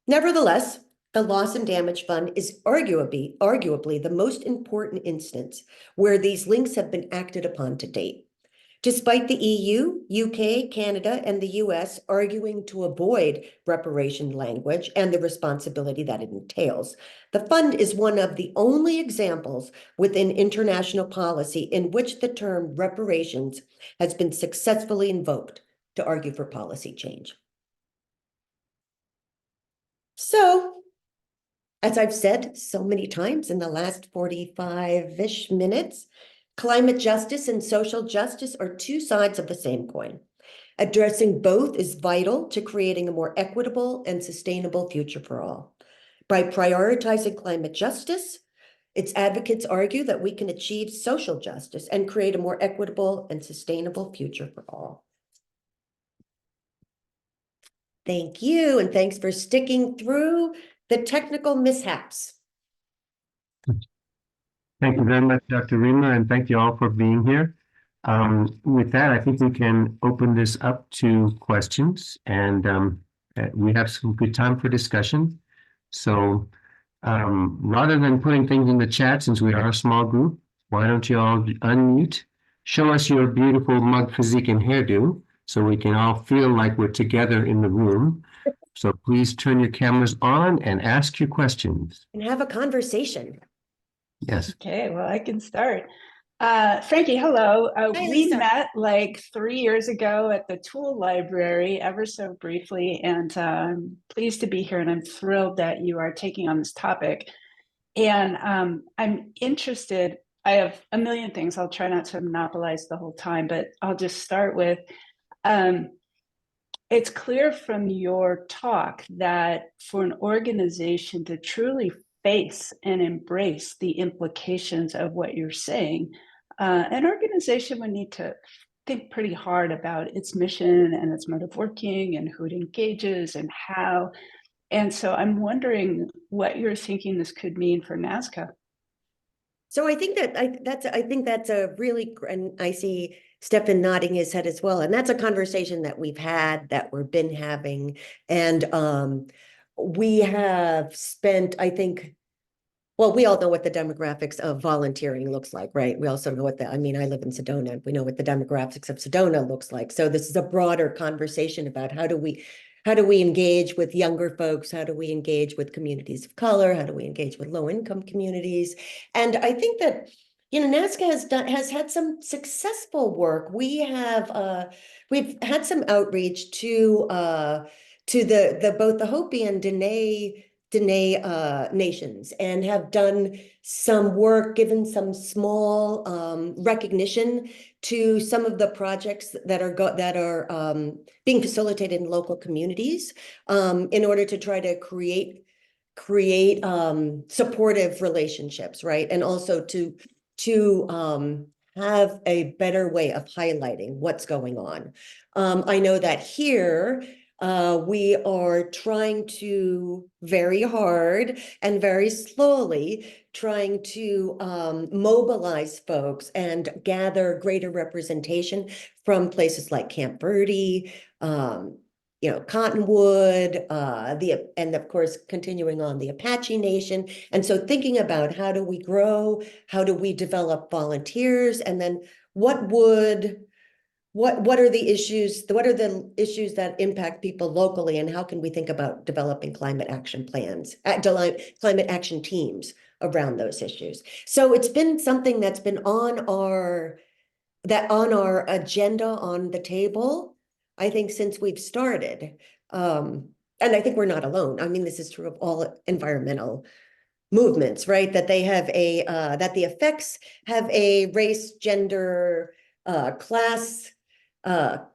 Nevertheless, the Loss and Damage Fund is arguably the most important instance where these links have been acted upon to date. Despite the EU, UK, Canada, and the US arguing to avoid reparation language and the responsibility that it entails, the fund is one of the only examples within international policy in which the term reparations has been successfully invoked to argue for policy change. So, as I've said so many times in the last 45-ish minutes, climate justice and social justice are two sides of the same coin. Addressing both is vital to creating a more equitable and sustainable future for all. By prioritizing climate justice, its advocates argue that we can achieve social justice and create a more equitable and sustainable future for all. Thank you, and thanks for sticking through the technical mishaps. Thank you very much, Dr. Riemer, and thank you all for being here. With that, I think we can open this up to questions, and we have some good time for discussion. So Rather than putting things in the chat, since we are a small group, why don't you all unmute? Show us your beautiful mug physique and hairdo so we can all feel like we're together in the room. So please turn your cameras on and ask your questions. And have a conversation. Yes. Okay, well, I can start. Frankie, hello. Hi, We Lisa. met like 3 years ago at the Tool Library, ever so briefly, and I'm pleased to be here, and I'm thrilled that you are taking on this topic. And I'm interested, I have a million things. I'll try not to monopolize the whole time, but I'll just start with, it's clear from your talk that for an organization to truly face and embrace the implications of what you're saying, an organization would need to think pretty hard about its mission and its mode of working and who it engages and how. And so I'm wondering what you're thinking this could mean for NASCA. So I think that's a really, and I see Stefan nodding his head as well. And that's a conversation that we've had, that we've been having. And we have spent, I think, well, we all know what the demographics of volunteering looks like, right? We also know I mean, I live in Sedona. We know what the demographics of Sedona looks like. So this is a broader conversation about how do we engage with younger folks? How do we engage with communities of color? How do we engage with low-income communities? And I think that, NASCA has had some successful work. We've had some outreach to both the Hopi and Dene nations, and have done some work, given some small recognition to some of the projects that are being facilitated in local communities, in order to try to create supportive relationships, right? And also to have a better way of highlighting what's going on. I know that here, we are trying to very hard and very slowly trying to mobilize folks and gather greater representation from places like Camp Verde, Cottonwood, and of course, continuing on the Apache Nation. And so thinking about how do we grow, how do we develop volunteers, and then what are the issues that impact people locally, and how can we think about developing climate action plans, climate action teams around those issues? So it's been something that's been on our agenda, on the table, I think, since we've started. And I think we're not alone. I mean, this is true of all environmental movements, right? That they have that the effects have a race, gender, class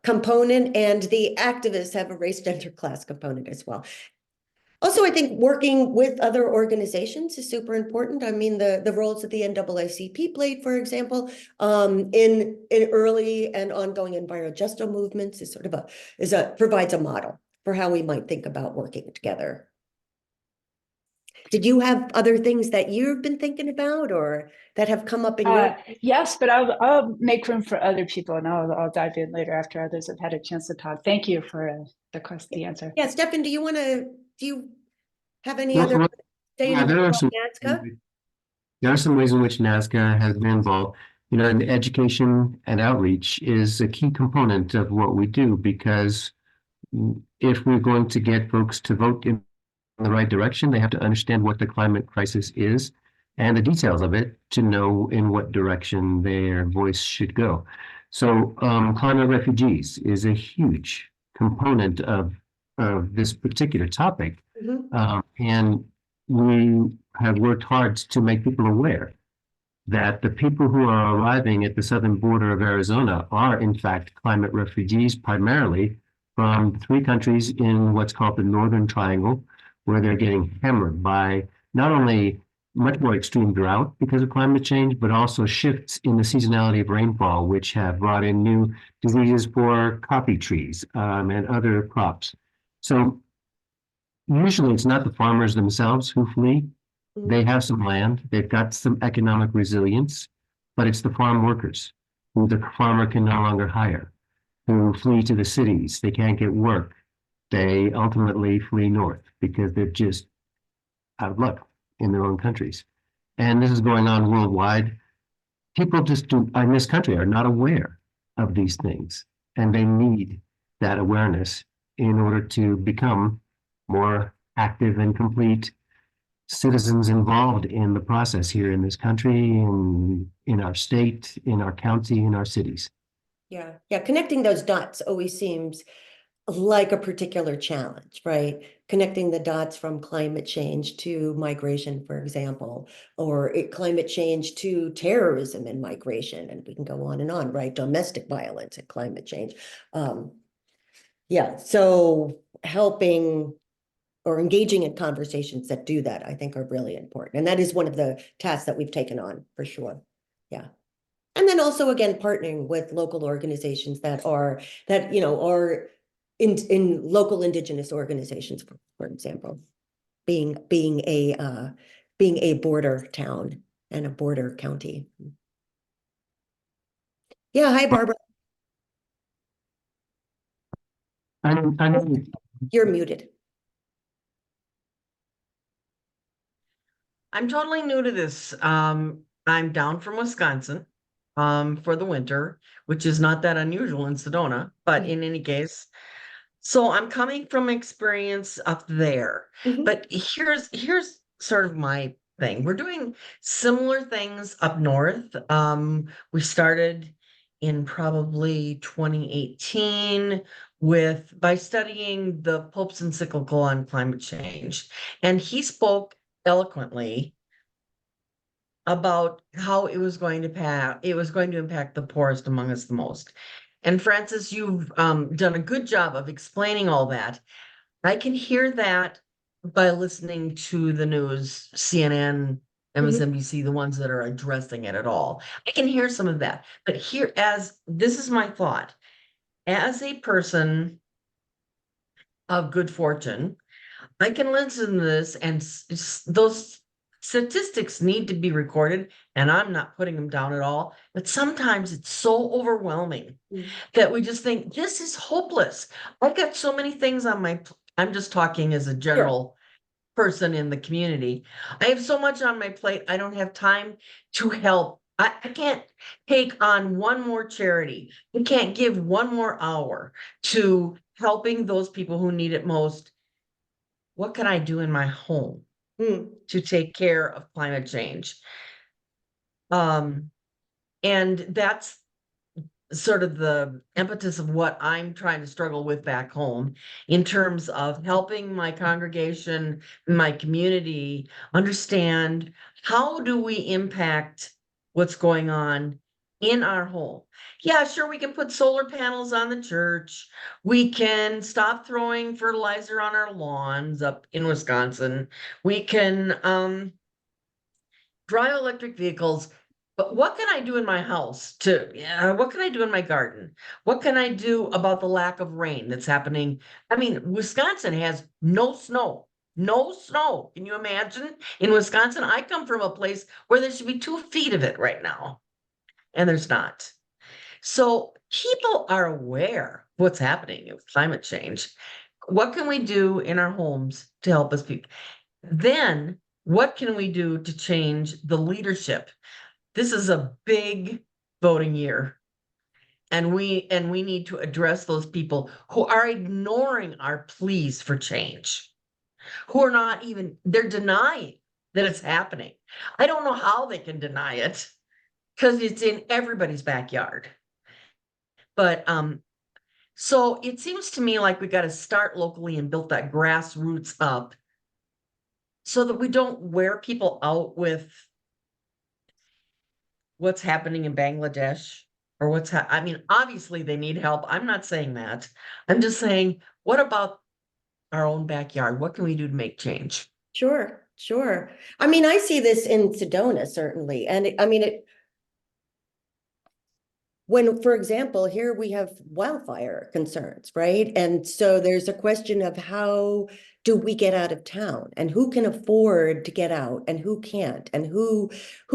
component, and the activists have a race, gender, class component as well. Also, I think working with other organizations is super important. I mean, the roles that the NAACP played, for example, in early and ongoing environmental movements provides a model for how we might think about working together. Did you have other things that you've been thinking about or that have come up in your? Yes, but I'll make room for other people, and I'll dive in later after others have had a chance to talk. Thank you for the answer. Yeah, Stefan, do you have any other Well, saying yeah, about NASCA? there are some ways in which NASCA has been involved. And education and outreach is a key component of what we do, because if we're going to get folks to vote in the right direction, they have to understand what the climate crisis is and the details of it to know in what direction their voice should go. So climate refugees is a huge component of this particular topic. And we have worked hard to make people aware that the people who are arriving at the southern border of Arizona are, in fact, climate refugees, primarily from 3 countries in what's called the Northern Triangle, where they're getting hammered by not only much more extreme drought because of climate change, but also shifts in the seasonality of rainfall, which have brought in new diseases for coffee trees and other crops. So usually it's not the farmers themselves who flee. They have some land, they've got some economic resilience, but it's the farm workers who the farmer can no longer hire, who flee to the cities. They can't get work. They ultimately flee north because they're just out of luck. in their own countries. And this is going on worldwide. People just in this country are not aware of these things, and they need that awareness in order to become more active and complete citizens involved in the process here in this country, in our state, in our county, in our cities. Yeah, yeah, connecting those dots always seems like a particular challenge, right? Connecting the dots from climate change to migration, for example, or climate change to terrorism and migration, and we can go on and on, right? Domestic violence and climate change. Yeah, so helping or engaging in conversations that do that, I think are really important. And that is one of the tasks that we've taken on for sure. Yeah. And then also, again, partnering with local organizations that are in local indigenous organizations, for example, being a border town and a border county. Yeah, hi, Barbara. I know You're muted. I'm totally new to this. I'm down from Wisconsin for the winter, which is not that unusual in Sedona, but in any case, so I'm coming from experience up there. Mhm. But here's sort of my thing. We're doing similar things up north. We started in probably 2018 by studying the Pope's encyclical on climate change. And he spoke eloquently about how it was going to impact the poorest among us the most. And Francis, you've done a good job of explaining all that. I can hear that by listening to the news, CNN, MSNBC, the ones that are addressing it at all. I can hear some of that. But here, as this is my thought, as a person of good fortune, I can listen to this, and those statistics need to be recorded, and I'm not putting them down at all. But sometimes it's so overwhelming that we just think this is hopeless. I've got so many things on I'm just talking as a general person in the community. I have so much on my plate. I don't have time to help. I can't take on one more charity. We can't give one more hour to helping those people who need it most. What can I do in my home to take care of climate change? And that's sort of the impetus of what I'm trying to struggle with back home in terms of helping my congregation, my community understand how do we impact what's going on in our home. Yeah, sure, we can put solar panels on the church. We can stop throwing fertilizer on our lawns up in Wisconsin. We can drive electric vehicles. But what can I do in my house what can I do in my garden? What can I do about the lack of rain that's happening? I mean, Wisconsin has no snow. No snow. Can you imagine? In Wisconsin, I come from a place where there should be 2 feet of it right now, and there's not. So people are aware of what's happening with climate change. What can we do in our homes to help us be? Then what can we do to change the leadership? This is a big voting year. And we need to address those people who are ignoring our pleas for change, who are not even, they're denying that it's happening. I don't know how they can deny it because it's in everybody's backyard. But so it seems to me like we got to start locally and build that grassroots up so that we don't wear people out with what's happening in Bangladesh or I mean, obviously they need help. I'm not saying that. I'm just saying, what about our own backyard? What can we do to make change? Sure, sure. I mean, I see this in Sedona, certainly. And when, for example, here we have wildfire concerns, right? And so there's a question of how do we get out of town, and who can afford to get out and who can't, and who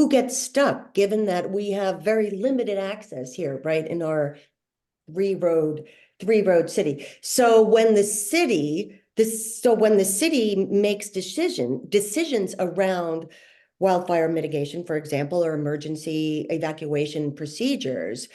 gets stuck, given that we have very limited access here, right, in our three road city. So when the so when the city makes decisions around wildfire mitigation, for example, or emergency evacuation procedures,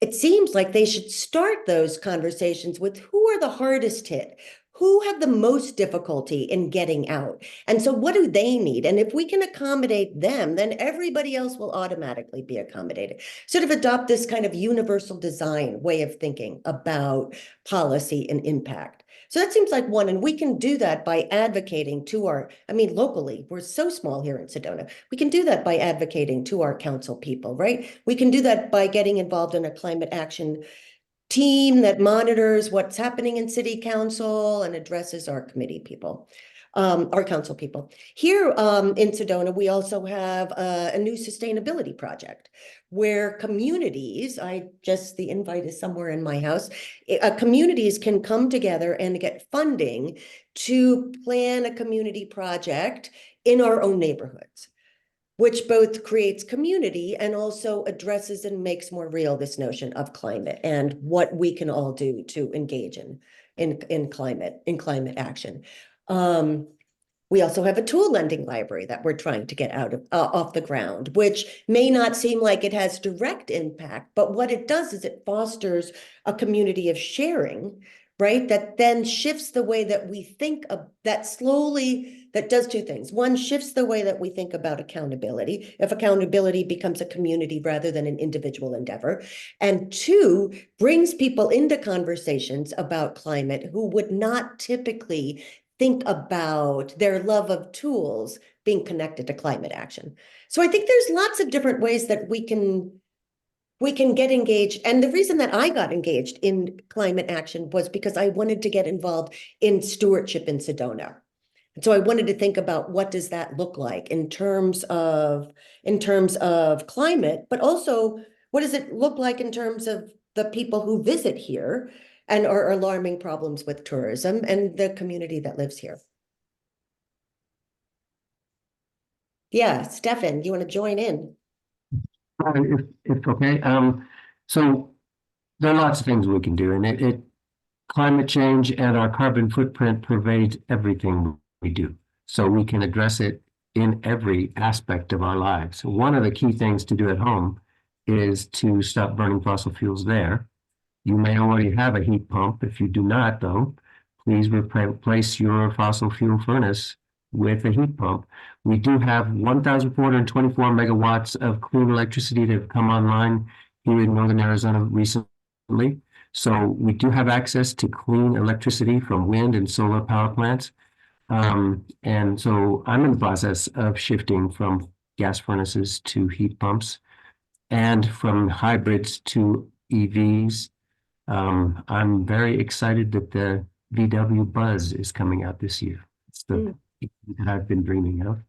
it seems like they should start those conversations with who are the hardest hit, who have the most difficulty in getting out. And so what do they need? And if we can accommodate them, then everybody else will automatically be accommodated. Sort of adopt this kind of universal design way of thinking about policy and impact. So that seems like one, and we can do that by advocating to locally, we're so small here in Sedona. We can do that by advocating to our council people, right? We can do that by getting involved in a climate action team that monitors what's happening in city council and addresses our committee people, our council people. Here in Sedona, we also have a new sustainability project where communities, the invite is somewhere in my house, communities can come together and get funding to plan a community project in our own neighborhoods, which both creates community and also addresses and makes more real this notion of climate and what we can all do to engage in climate action. We also have a tool lending library that we're trying to get off the ground, which may not seem like it has direct impact, but what it does is it fosters a community of sharing, right? That then shifts the way that we think of that slowly, that does two things. One, shifts the way that we think about accountability, if accountability becomes a community rather than an individual endeavor. And two, brings people into conversations about climate who would not typically think about their love of tools being connected to climate action. So I think there's lots of different ways that we can get engaged. And the reason that I got engaged in climate action was because I wanted to get involved in stewardship in Sedona. And so I wanted to think about what does that look like in terms of climate, but also what does it look like in terms of the people who visit here and are alarming problems with tourism and the community that lives here. Yeah, Stefan, you want to join in? If okay, so there are lots of things we can do, and climate change and our carbon footprint pervades everything we do. So we can address it in every aspect of our lives. One of the key things to do at home is to stop burning fossil fuels there. You may already have a heat pump. If you do not, though, please replace your fossil fuel furnace with a heat pump. We do have 1,424 megawatts of clean electricity that have come online here in northern Arizona recently. So we do have access to clean electricity from wind and solar power plants. And so I'm in the process of shifting from gas furnaces to heat pumps and from hybrids to EVs. I'm very excited that the VW Buzz is coming out this year. It's the that I've been dreaming of.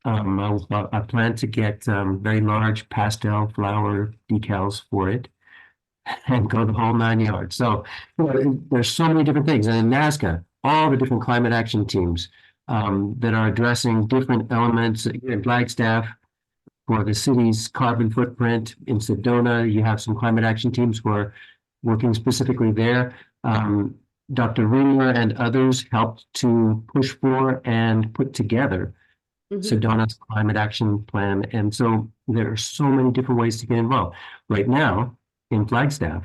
I plan to get very large pastel flower decals for it and go the whole 9 yards. So there's so many different things. And in NASCA, all the different climate action teams that are addressing different elements. In Flagstaff, for the city's carbon footprint. In Sedona, you have some climate action teams who are working specifically there. Dr. Riemer and others helped to push for and put together Sedona's climate action plan. And so there are so many different ways to get involved. Right now, in Flagstaff,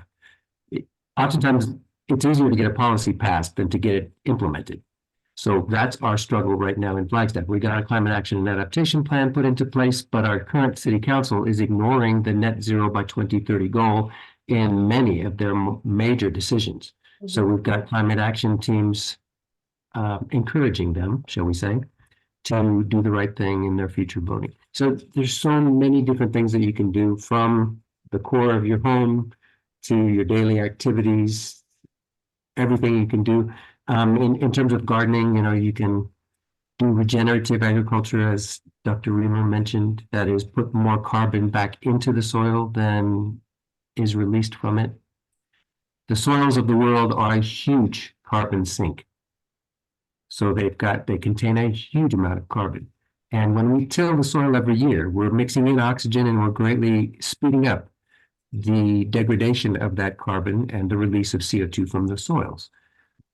oftentimes it's easier to get a policy passed than to get it implemented. So that's our struggle right now in Flagstaff. We got a climate action and adaptation plan put into place, but our current city council is ignoring the net zero by 2030 goal in many of their major decisions. So we've got climate action teams encouraging them, shall we say, to do the right thing in their future voting. So there's so many different things that you can do, from the core of your home to your daily activities, everything you can do. In terms of gardening, you can do regenerative agriculture, as Dr. Riemer mentioned, that is put more carbon back into the soil than is released from it. The soils of the world are a huge carbon sink. So they contain a huge amount of carbon. And when we till the soil every year, we're mixing in oxygen and we're greatly speeding up the degradation of that carbon and the release of CO2 from the soils.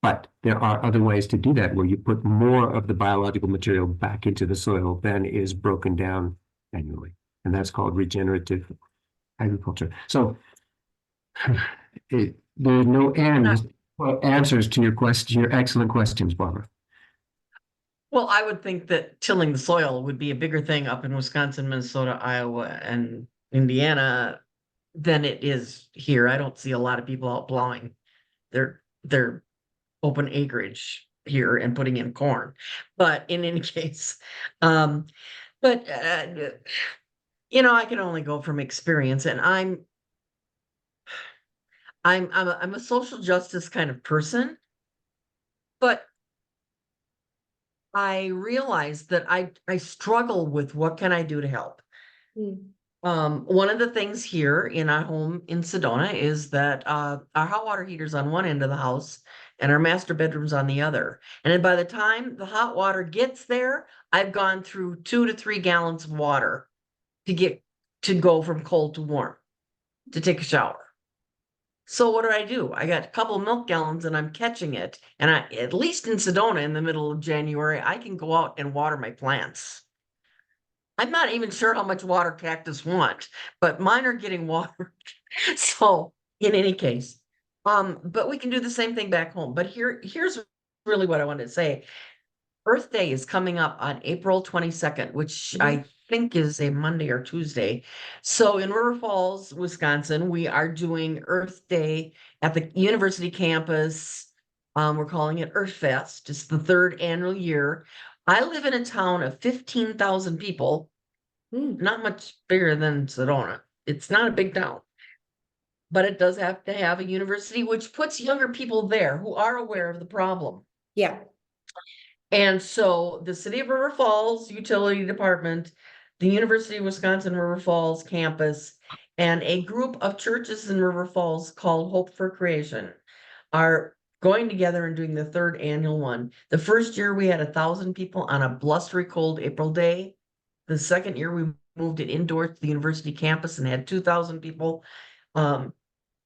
But there are other ways to do that where you put more of the biological material back into the soil than is broken down annually. And that's called regenerative agriculture. So there are no answers to your question, your excellent questions, Barbara. Well, I would think that tilling the soil would be a bigger thing up in Wisconsin, Minnesota, Iowa, and Indiana than it is here. I don't see a lot of people out plowing their open acreage here and putting in corn. But in any case, but I can only go from experience, and I'm a social justice kind of person, but I realize that I struggle with what can I do to help. One of the things here in our home in Sedona is that our hot water heater's on one end of the house and our master bedroom's on the other. And then by the time the hot water gets there, I've gone through 2 to 3 gallons of water to go from cold to warm, to take a shower. So what do? I got a couple of milk gallons and I'm catching it. And at least in Sedona in the middle of January, I can go out and water my plants. I'm not even sure how much water cactus want, but mine are getting watered. So in any case, but we can do the same thing back home. But here's really what I wanted to say. Earth Day is coming up on April 22nd, which I think is a Monday or Tuesday. So in River Falls, Wisconsin, we are doing Earth Day at the university campus. We're calling it Earth Fest. It's the 3rd annual year. I live in a town of 15,000 people, not much bigger than Sedona. It's not a big town, but it does have to have a university, which puts younger people there who are aware of the problem. Yeah. And so the City of River Falls Utility Department, the University of Wisconsin River Falls campus, and a group of churches in River Falls called Hope for Creation are going together and doing the 3rd annual one. The first year we had 1,000 people on a blustery cold April day. The second year we moved it indoors to the university campus and had 2,000 people,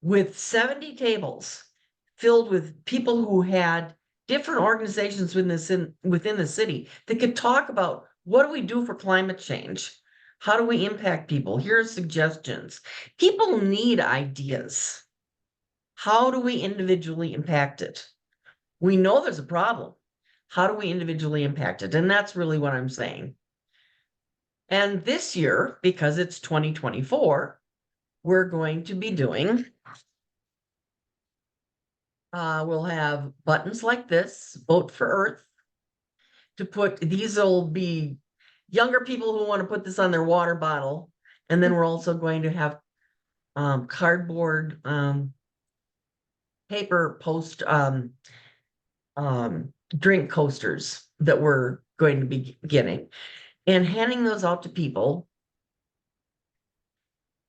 with 70 tables filled with people who had different organizations within the city that could talk about what do we do for climate change? How do we impact people? Here are suggestions. People need ideas. How do we individually impact it? We know there's a problem. How do we individually impact it? And that's really what I'm saying. And this year, because it's 2024, we're going to be doing, we'll have buttons like this, Vote for Earth. These will be younger people who want to put this on their water bottle. And then we're also going to have cardboard paper drink coasters that we're going to be getting and handing those out to people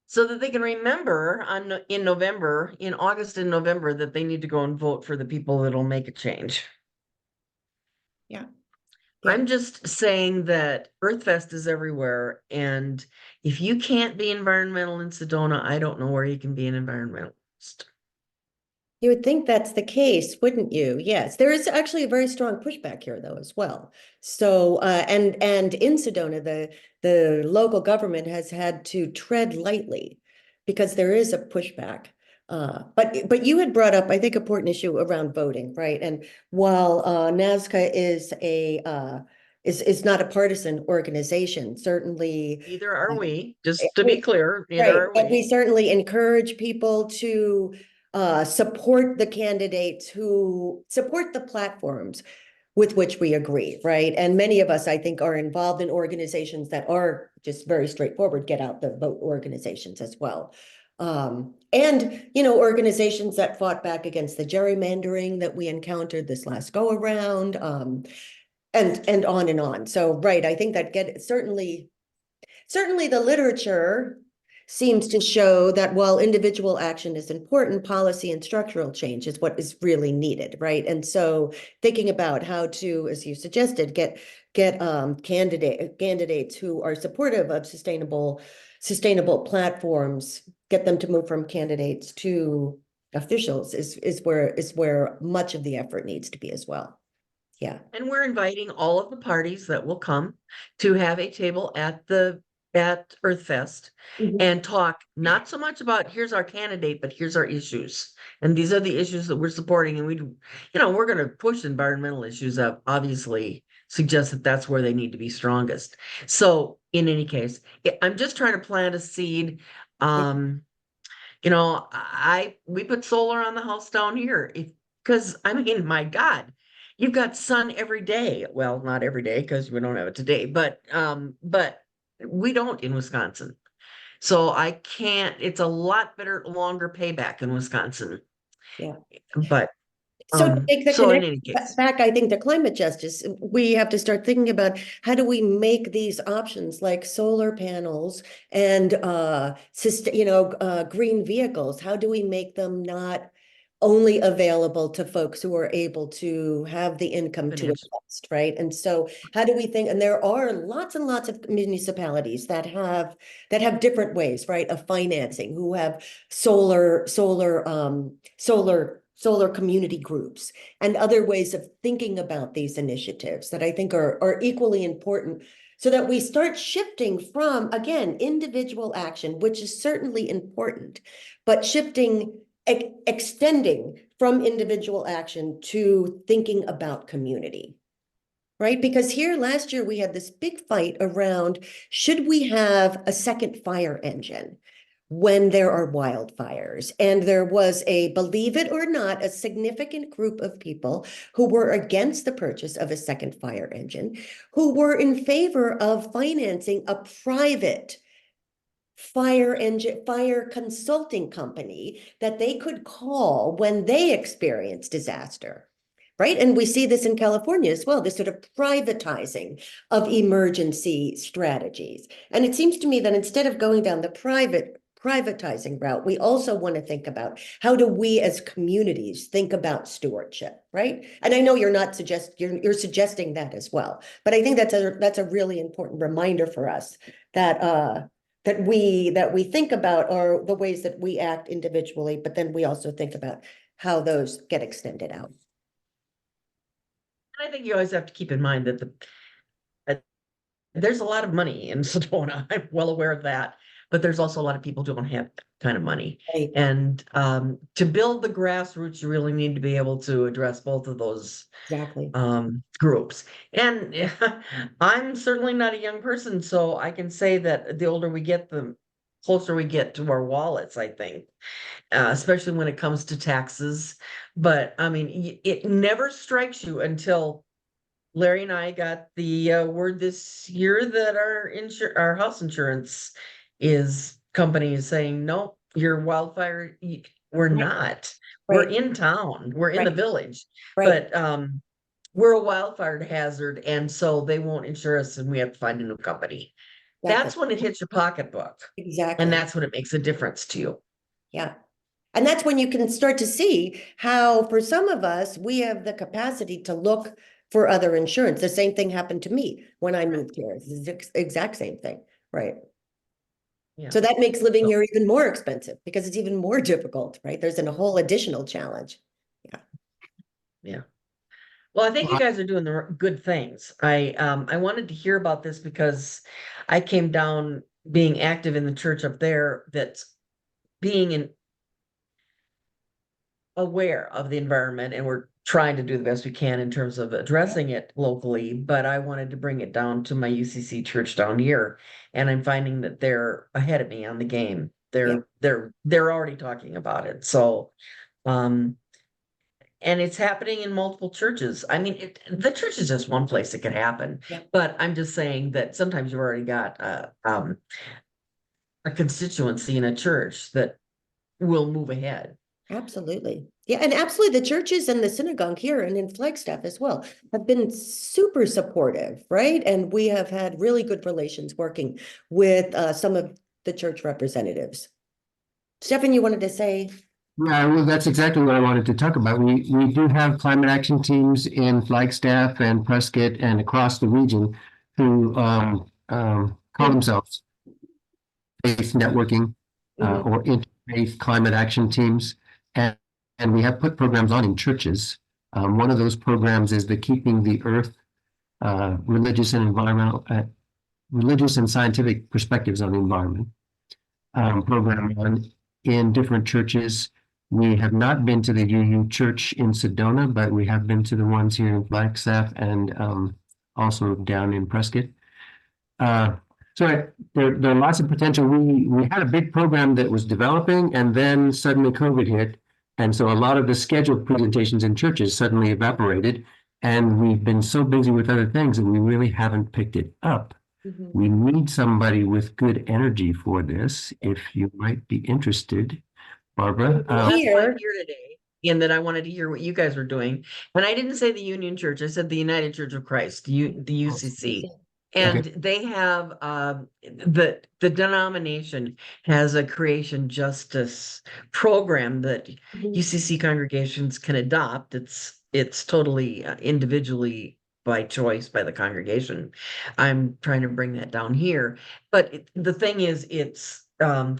so that they can remember in August and November, that they need to go and vote for the people that'll make a change. Yeah. I'm just saying that Earthfest is everywhere. And if you can't be environmental in Sedona, I don't know where you can be an environmentalist. You would think that's the case, wouldn't you? Yes, there is actually a very strong pushback here, though, as well. So, and in Sedona, the local government has had to tread lightly because there is a pushback. But you had brought up, I think, an important issue around voting, right? And while NASCA is not a partisan organization, certainly Neither are we, just to be clear, neither right. are And we we. certainly encourage people to support the candidates who support the platforms with which we agree, right? And many of us, I think, are involved in organizations that are just very straightforward, get out the vote organizations as well. And, organizations that fought back against the gerrymandering that we encountered this last go around, and on and on. So, right, I think that certainly the literature seems to show that while individual action is important, policy and structural change is what is really needed, right? And so thinking about how to, as you suggested, get candidates who are supportive of sustainable platforms, get them to move from candidates to officials is where much of the effort needs to be as well. Yeah. And we're inviting all of the parties that will come to have a table at Earth Fest Mhm. and talk not so much about here's our candidate, but here's our issues. And these are the issues that we're supporting. And we're going to push environmental issues up, obviously suggest that that's where they need to be strongest. So in any case, I'm just trying to plant a seed. We put solar on the house down here because I mean, my God, you've got sun every day. Well, not every day because we don't have it today, but we don't in Wisconsin. So I can't, it's a lot better, longer payback in Wisconsin. Yeah. But So to make the so in connection any case, back, I think to climate justice, we have to start thinking about how do we make these options like solar panels and green vehicles, how do we make them not only available to folks who are able to have the income to Financial. invest, right? And so how do we think, and there are lots and lots of municipalities that have different ways, right, of financing, who have solar community groups and other ways of thinking about these initiatives that I think are equally important, so that we start shifting from, again, individual action, which is certainly important, but extending from individual action to thinking about community. Right? Because here last year we had this big fight around, should we have a second fire engine when there are wildfires? And there was believe it or not, a significant group of people who were against the purchase of a second fire engine, who were in favor of financing a private fire consulting company that they could call when they experience disaster. Right. And we see this in California as well, this sort of privatizing of emergency strategies. And it seems to me that instead of going down the privatizing route, we also want to think about how do we as communities think about stewardship, right? And I know you're suggesting that as well, but I think that's a really important reminder for us that we think about are the ways that we act individually, but then we also think about how those get extended out. I think you always have to keep in mind that there's a lot of money in Sedona. I'm well aware of that, but there's also a lot of people who don't have that kind of money. Right. And to build the grassroots, you really need to be able to address both of those Exactly. groups. And I'm certainly not a young person, so I can say that the older we get, the closer we get to our wallets, I think, especially when it comes to taxes. But I mean, it never strikes you until Larry and I got the word this year that our house insurance company is saying, no, your wildfire, we're Right. not. We're Right. in town. We're in the Right. village. Right. But we're a wildfire hazard, and so they won't insure us, and we have to find a new company. That's Exactly. when it hits your pocketbook, and Exactly. that's when it makes a difference to you. Yeah. And that's when you can start to see how, for some of us, we have the capacity to look for other insurance. The same thing happened to me when I moved here. It's the exact same thing, right? Yeah. So that makes living here even more expensive because it's even more difficult, right? There's a whole additional challenge. Yeah. Well, I think you guys are doing the good things. I wanted to hear about this because I came down being active in the church up there, that's being aware of the environment, and we're trying to do the best we can in terms of addressing it locally, but I wanted to bring it down to my UCC church down here, and I'm finding that they're ahead of me on the game. They're already talking about it. So and it's happening in multiple churches. I mean, the church is just one place it could happen. Yeah. But I'm just saying that sometimes you've already got a constituency in a church that will move ahead. Absolutely. Yeah, and absolutely. The churches and the synagogue here and in Flagstaff as well have been super supportive, right? And we have had really good relations working with some of the church representatives. Stefan, you wanted to say? Yeah, well, that's exactly what I wanted to talk about. We do have climate action teams in Flagstaff and Prescott and across the region who call themselves faith networking or interfaith climate action teams. And And we have put programs on in churches. One of those programs is the Keeping the Earth religious and environmental, religious and scientific perspectives on the environment program on in different churches. We have not been to the UU Church in Sedona, but we have been to the ones here in Flagstaff and also down in Prescott. So there are lots of potential. We had a big program that was developing, and then suddenly COVID hit. And so a lot of the scheduled presentations in churches suddenly evaporated. And we've been so busy with other things that we really haven't picked it up. Mhm. We need somebody with good energy for this, if you might be interested, Barbara. That's why I'm Here, here today, and that I wanted to hear what you guys were doing. And I didn't say the Union Church, I said the United Church of Christ, the UCC. And they have the denomination has a creation justice program that Mhm. UCC congregations can adopt. It's totally individually by choice by the congregation. I'm trying to bring that down here, but the thing is, it's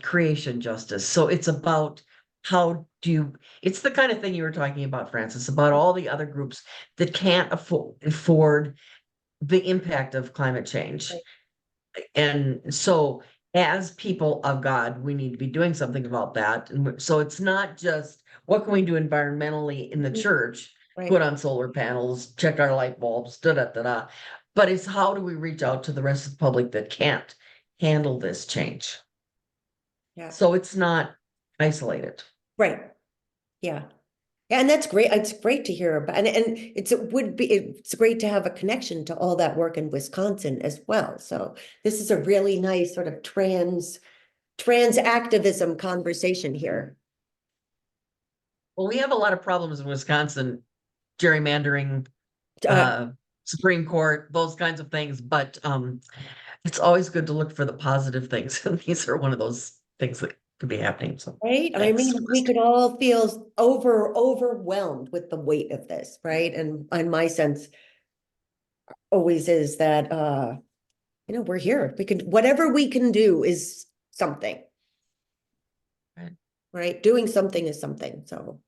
creation justice. So it's about how do you, it's the kind of thing you were talking about, Francis, about all the other groups that can't afford the impact of climate change. And so as people of God, we need to be doing something about that. And so it's not just what can we do environmentally in the church, Right. put on solar panels, check our light bulbs, da da da da. But it's how do we reach out to the rest of the public that can't handle this change? Yeah. So it's not isolated. Right. Yeah. Yeah, and that's great. It's great to hear about, and it's great to have a connection to all that work in Wisconsin as well. So this is a really nice sort of trans activism conversation here. Well, we have a lot of problems in Wisconsin, gerrymandering, Uh, Supreme Court, those kinds of things, but it's always good to look for the positive things. And these are one of those things that could be happening. So right? I thanks. mean, we could all feel overwhelmed with the weight of this, right? And my sense always is that we're here. We can, whatever we can do is something. Right? Doing something is something. So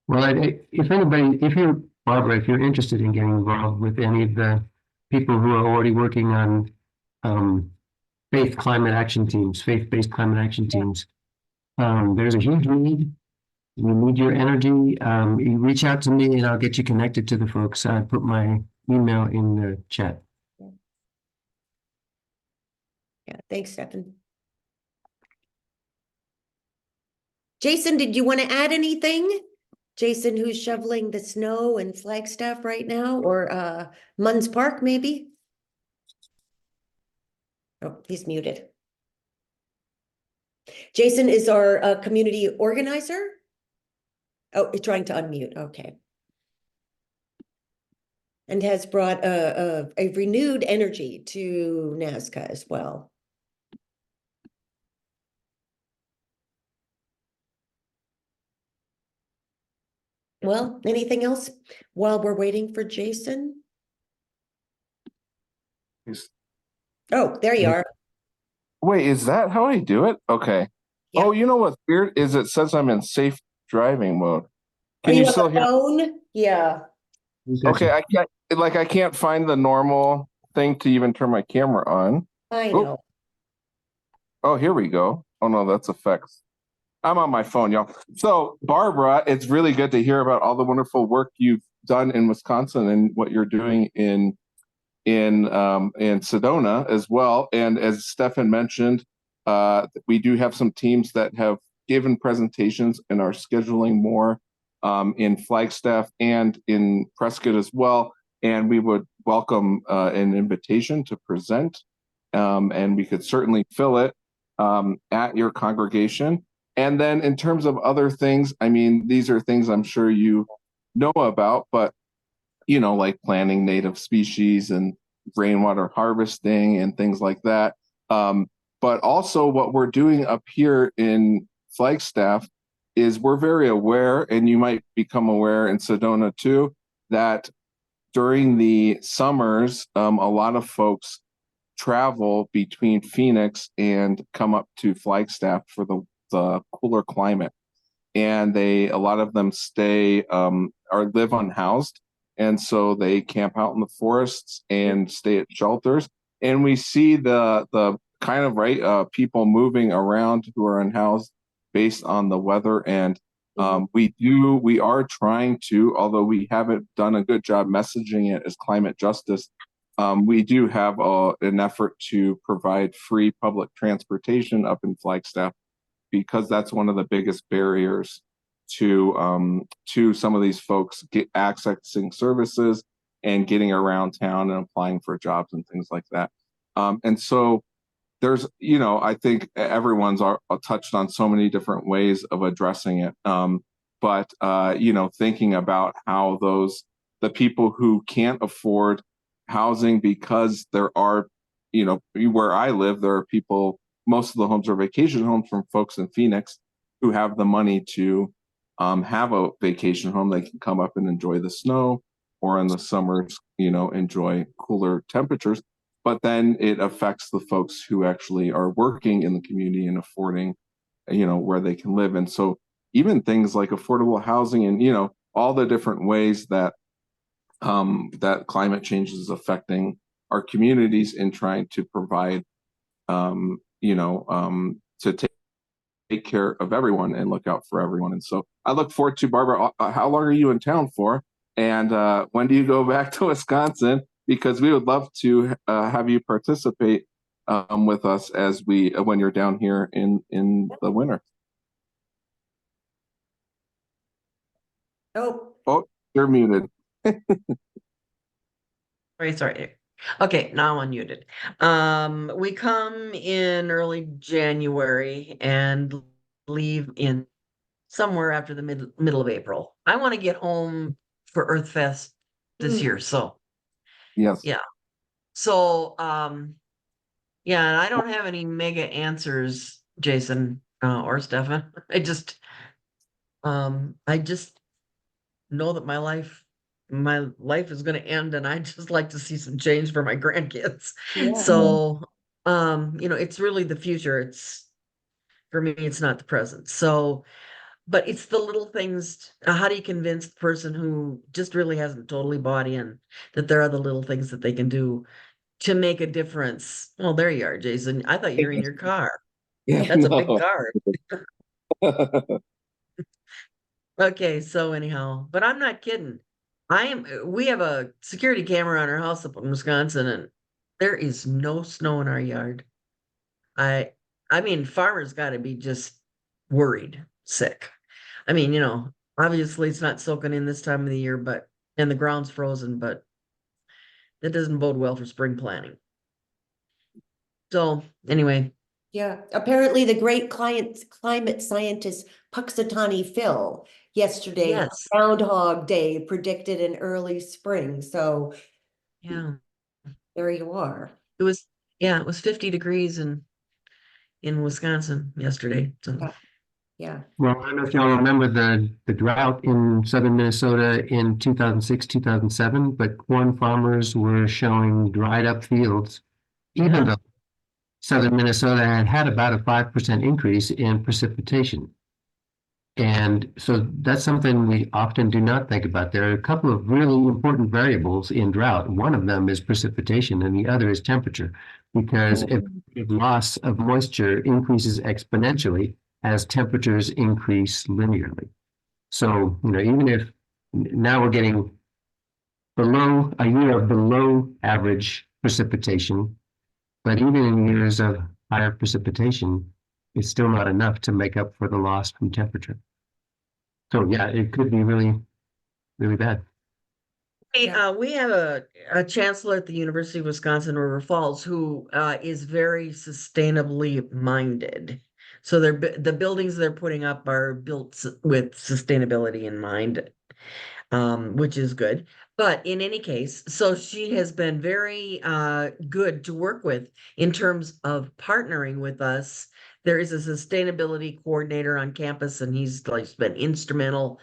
Well, if you're, Barbara, if you're interested in getting involved with any of the people who are already working on faith-based climate action teams, there's a huge need. We need your energy. You reach out to me and I'll get you connected to the folks. I put my email in the chat. yeah, thanks, Stefan. Jason, did you want to add anything? Jason, who's shoveling the snow in Flagstaff right now, or Munns Park, maybe? Oh, he's muted. Jason is our community organizer. Oh, he's trying to unmute. Okay. And has brought a renewed energy to NASCA as well. Well, anything else while we're waiting for Jason? Oh, there you are. Wait, is that how I do it? Okay. Yeah. Oh, you know what's weird is it says I'm in safe driving mode. Are Can you you on still the hear? phone? Yeah. Okay, I can't find the normal thing to even turn my camera on. I Oh. know. Oh, here we go. Oh no, that's effects. I'm on my phone, y'all. So, Barbara, it's really good to hear about all the wonderful work you've done in Wisconsin and what you're doing in Sedona as well. And as Stefan mentioned, we do have some teams that have given presentations and are scheduling more in Flagstaff and in Prescott as well. And we would welcome an invitation to present, and we could certainly fill it at your congregation. And then in terms of other things, I mean, these are things I'm sure you know about, but like planting native species and rainwater harvesting and things like that. But also what we're doing up here in Flagstaff is we're very aware, and you might become aware in Sedona too, that during the summers, a lot of folks travel between Phoenix and come up to Flagstaff for cooler climate. And a lot of them stay or live unhoused. And so they camp out in the forests and stay at shelters. And we see the kind of people moving around who are unhoused based on the weather. And we are trying to, although we haven't done a good job messaging it as climate justice, we do have an effort to provide free public transportation up in Flagstaff, because that's one of the biggest barriers to some of these folks accessing services and getting around town and applying for jobs and things like that. And so there's, I think everyone's touched on so many different ways of addressing it. But thinking about how the people who can't afford housing, because there are, where I live, there are people, most of the homes are vacation homes from folks in Phoenix who have the money to have a vacation home. They can come up and enjoy the snow, or in the summers, enjoy cooler temperatures. But then it affects the folks who actually are working in the community and affording, where they can live. And so even things like affordable housing and, all the different ways that that climate change is affecting our communities in trying to provide, to take care of everyone and look out for everyone. And so I look forward to, Barbara, how long are you in town for? And when do you go back to Wisconsin? Because we would love to have you participate with us as when you're down here in the winter. Oh, you're muted. Sorry. Okay, now I'm unmuted. We come in early January and leave in somewhere after the middle of April. I want to get home for Earth Fest this year, so Yes. yeah. So yeah, and I don't have any mega answers, Jason or Stefan. I just know that my life is going to end, and I just like to see some change for my grandkids. Yeah. So it's really the future. For me, it's not the present. So, but it's the little things. How do you convince the person who just really hasn't totally bought in that there are the little things that they can do to make a difference? Well, there you are, Jason. I thought you were in your car. Yeah, That's a big no. car. Okay, so anyhow, but I'm not kidding. We have a security camera on our house up in Wisconsin, and there is no snow in our yard. I I mean, farmers got to be just worried, sick. I mean, obviously it's not soaking in this time of the year, and the ground's frozen, but that doesn't bode well for spring planting. So anyway, Yeah, apparently the great climate scientist Puxatani Phil yesterday, yes, Groundhog Day, predicted an early spring. So yeah, there you are. it was 50 degrees in Wisconsin yesterday. So Yeah. Yeah. Well, I don't know if y'all remember the drought in southern Minnesota in 2006, 2007, but corn farmers were showing dried up fields, even Yeah. though southern Minnesota had about a 5% increase in precipitation. And so that's something we often do not think about. There are a couple of really important variables in drought. One of them is precipitation, and the other is temperature, because if loss of moisture increases exponentially as temperatures increase linearly. So, even if now we're getting a year of below average precipitation, but even in years of higher precipitation, it's still not enough to make up for the loss from temperature. So yeah, it could be really, really bad. Hey, Yeah. we have a chancellor at the University of Wisconsin River Falls who is very sustainably minded. So the buildings they're putting up are built with sustainability in mind, which is good. But in any case, so she has been very good to work with in terms of partnering with us. There is a sustainability coordinator on campus, and he's like been instrumental.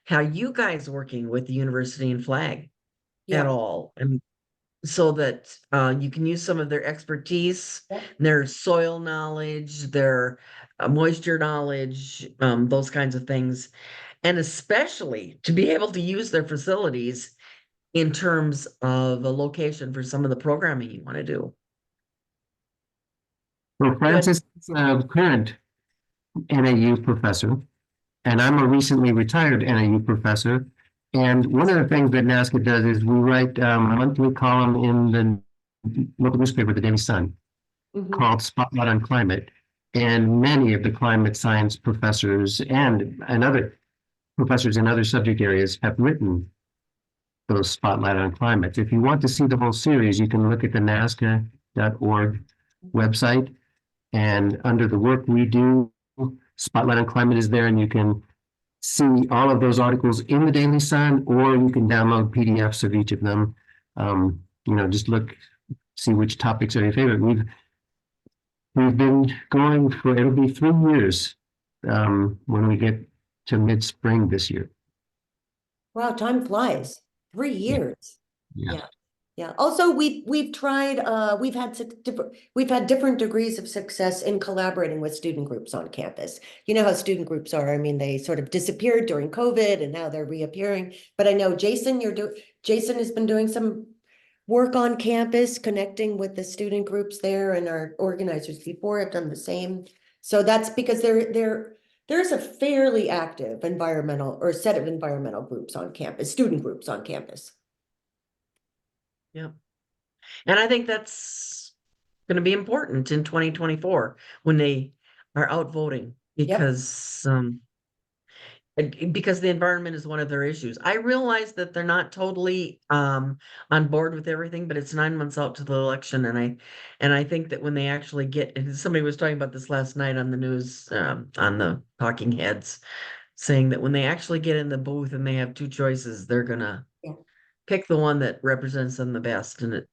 How you guys working with the university and Flag at Yeah. all, and so that you can use some of their expertise, Yeah. their soil knowledge, their moisture knowledge, those kinds of things. And especially to be able to use their facilities in terms of a location for some of the programming you want to do. Well, Francis is a current NAU professor, and I'm a recently retired NAU professor. And one of the things that NASCA does is we write a monthly column in the local newspaper, the Daily Sun, Mhm. called Spotlight on Climate. And many of the climate science professors and other professors in other subject areas have written those Spotlight on Climate. If you want to see the whole series, you can look at the NASCA.org website. And under the work we do, Spotlight on Climate is there, and you can see all of those articles in the Daily Sun, or you can download PDFs of each of them. Just look, see which topics are your favorite. We've been going for, it'll be 3 years when we get to mid-spring this year. Wow, time flies. 3 years. Yeah. Yeah. Also, we've tried, we've had different degrees of success in collaborating with student groups on campus. You know how student groups are. I mean, they sort of disappeared during COVID and now they're reappearing. But I know Jason, Jason has been doing some work on campus, connecting with the student groups there, and our organizers before have done the same. So that's because there's a fairly active environmental or set of environmental groups on campus, student groups on campus. Yeah. And I think that's going to be important in 2024 when they are out voting, because the environment is one of their issues. I realize that they're not totally on board with everything, but it's 9 months out to the election, and I think that when they actually get, and somebody was talking about this last night on the news, on the talking heads, saying that when they actually get in the booth and they have two choices, they're gonna pick the one that represents them the best, and it's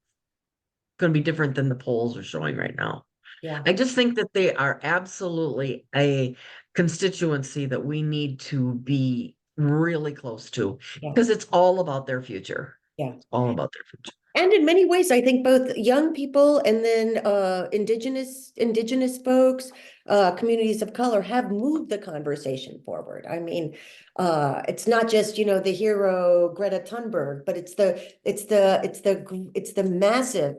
going to be different than the polls are showing right now. Yeah. I just think that they are absolutely a constituency that we need to be really close to, because it's all about their future. Yeah. It's all about their future. And in many ways, I think both young people and then indigenous folks, communities of color have moved the conversation forward. I mean, it's not just, the hero Greta Thunberg, but it's the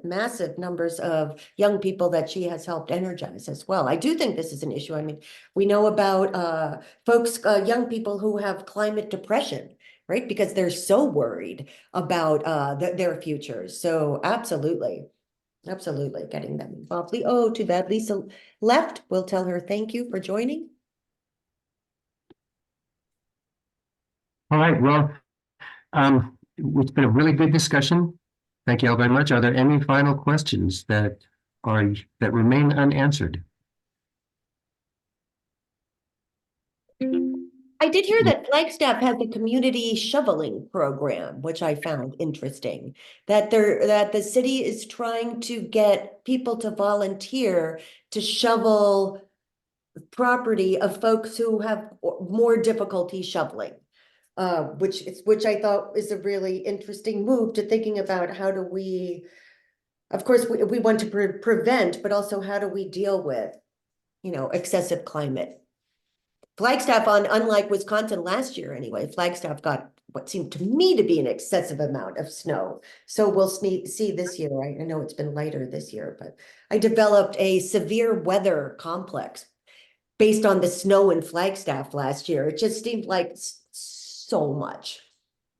massive numbers of young people that she has helped energize as well. I do think this is an issue. I mean, we know about folks, young people who have climate depression, right? Because they're so worried about their futures. So absolutely getting them involved. Oh, too bad Lisa left. We'll tell her thank you for joining. All right, well, it's been a really good discussion. Thank you all very much. Are there any final questions that remain unanswered? I did hear that Flagstaff has a community shoveling program, which I found interesting. That the city is trying to get people to volunteer to shovel property of folks who have more difficulty shoveling. Which I thought is a really interesting move to thinking about how do we, of course, we want to prevent, but also how do we deal with, excessive climate. Flagstaff, unlike Wisconsin last year anyway, Flagstaff got what seemed to me to be an excessive amount of snow. So we'll see this year. I know it's been lighter this year, but I developed a severe weather complex based on the snow in Flagstaff last year. It just seemed like so much.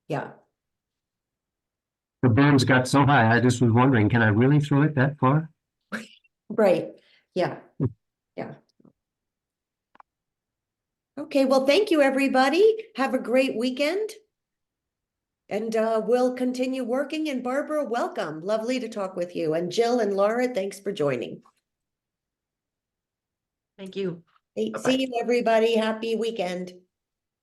Yeah. The berms got so high, I just was wondering, can I really throw it that far? Right. Yeah. Yeah. Okay, well, thank you, everybody. Have a great weekend. And we'll continue working. And Barbara, welcome. Lovely to talk with you. And Jill and Laura, thanks for joining. Thank you. See you, everybody. Happy weekend.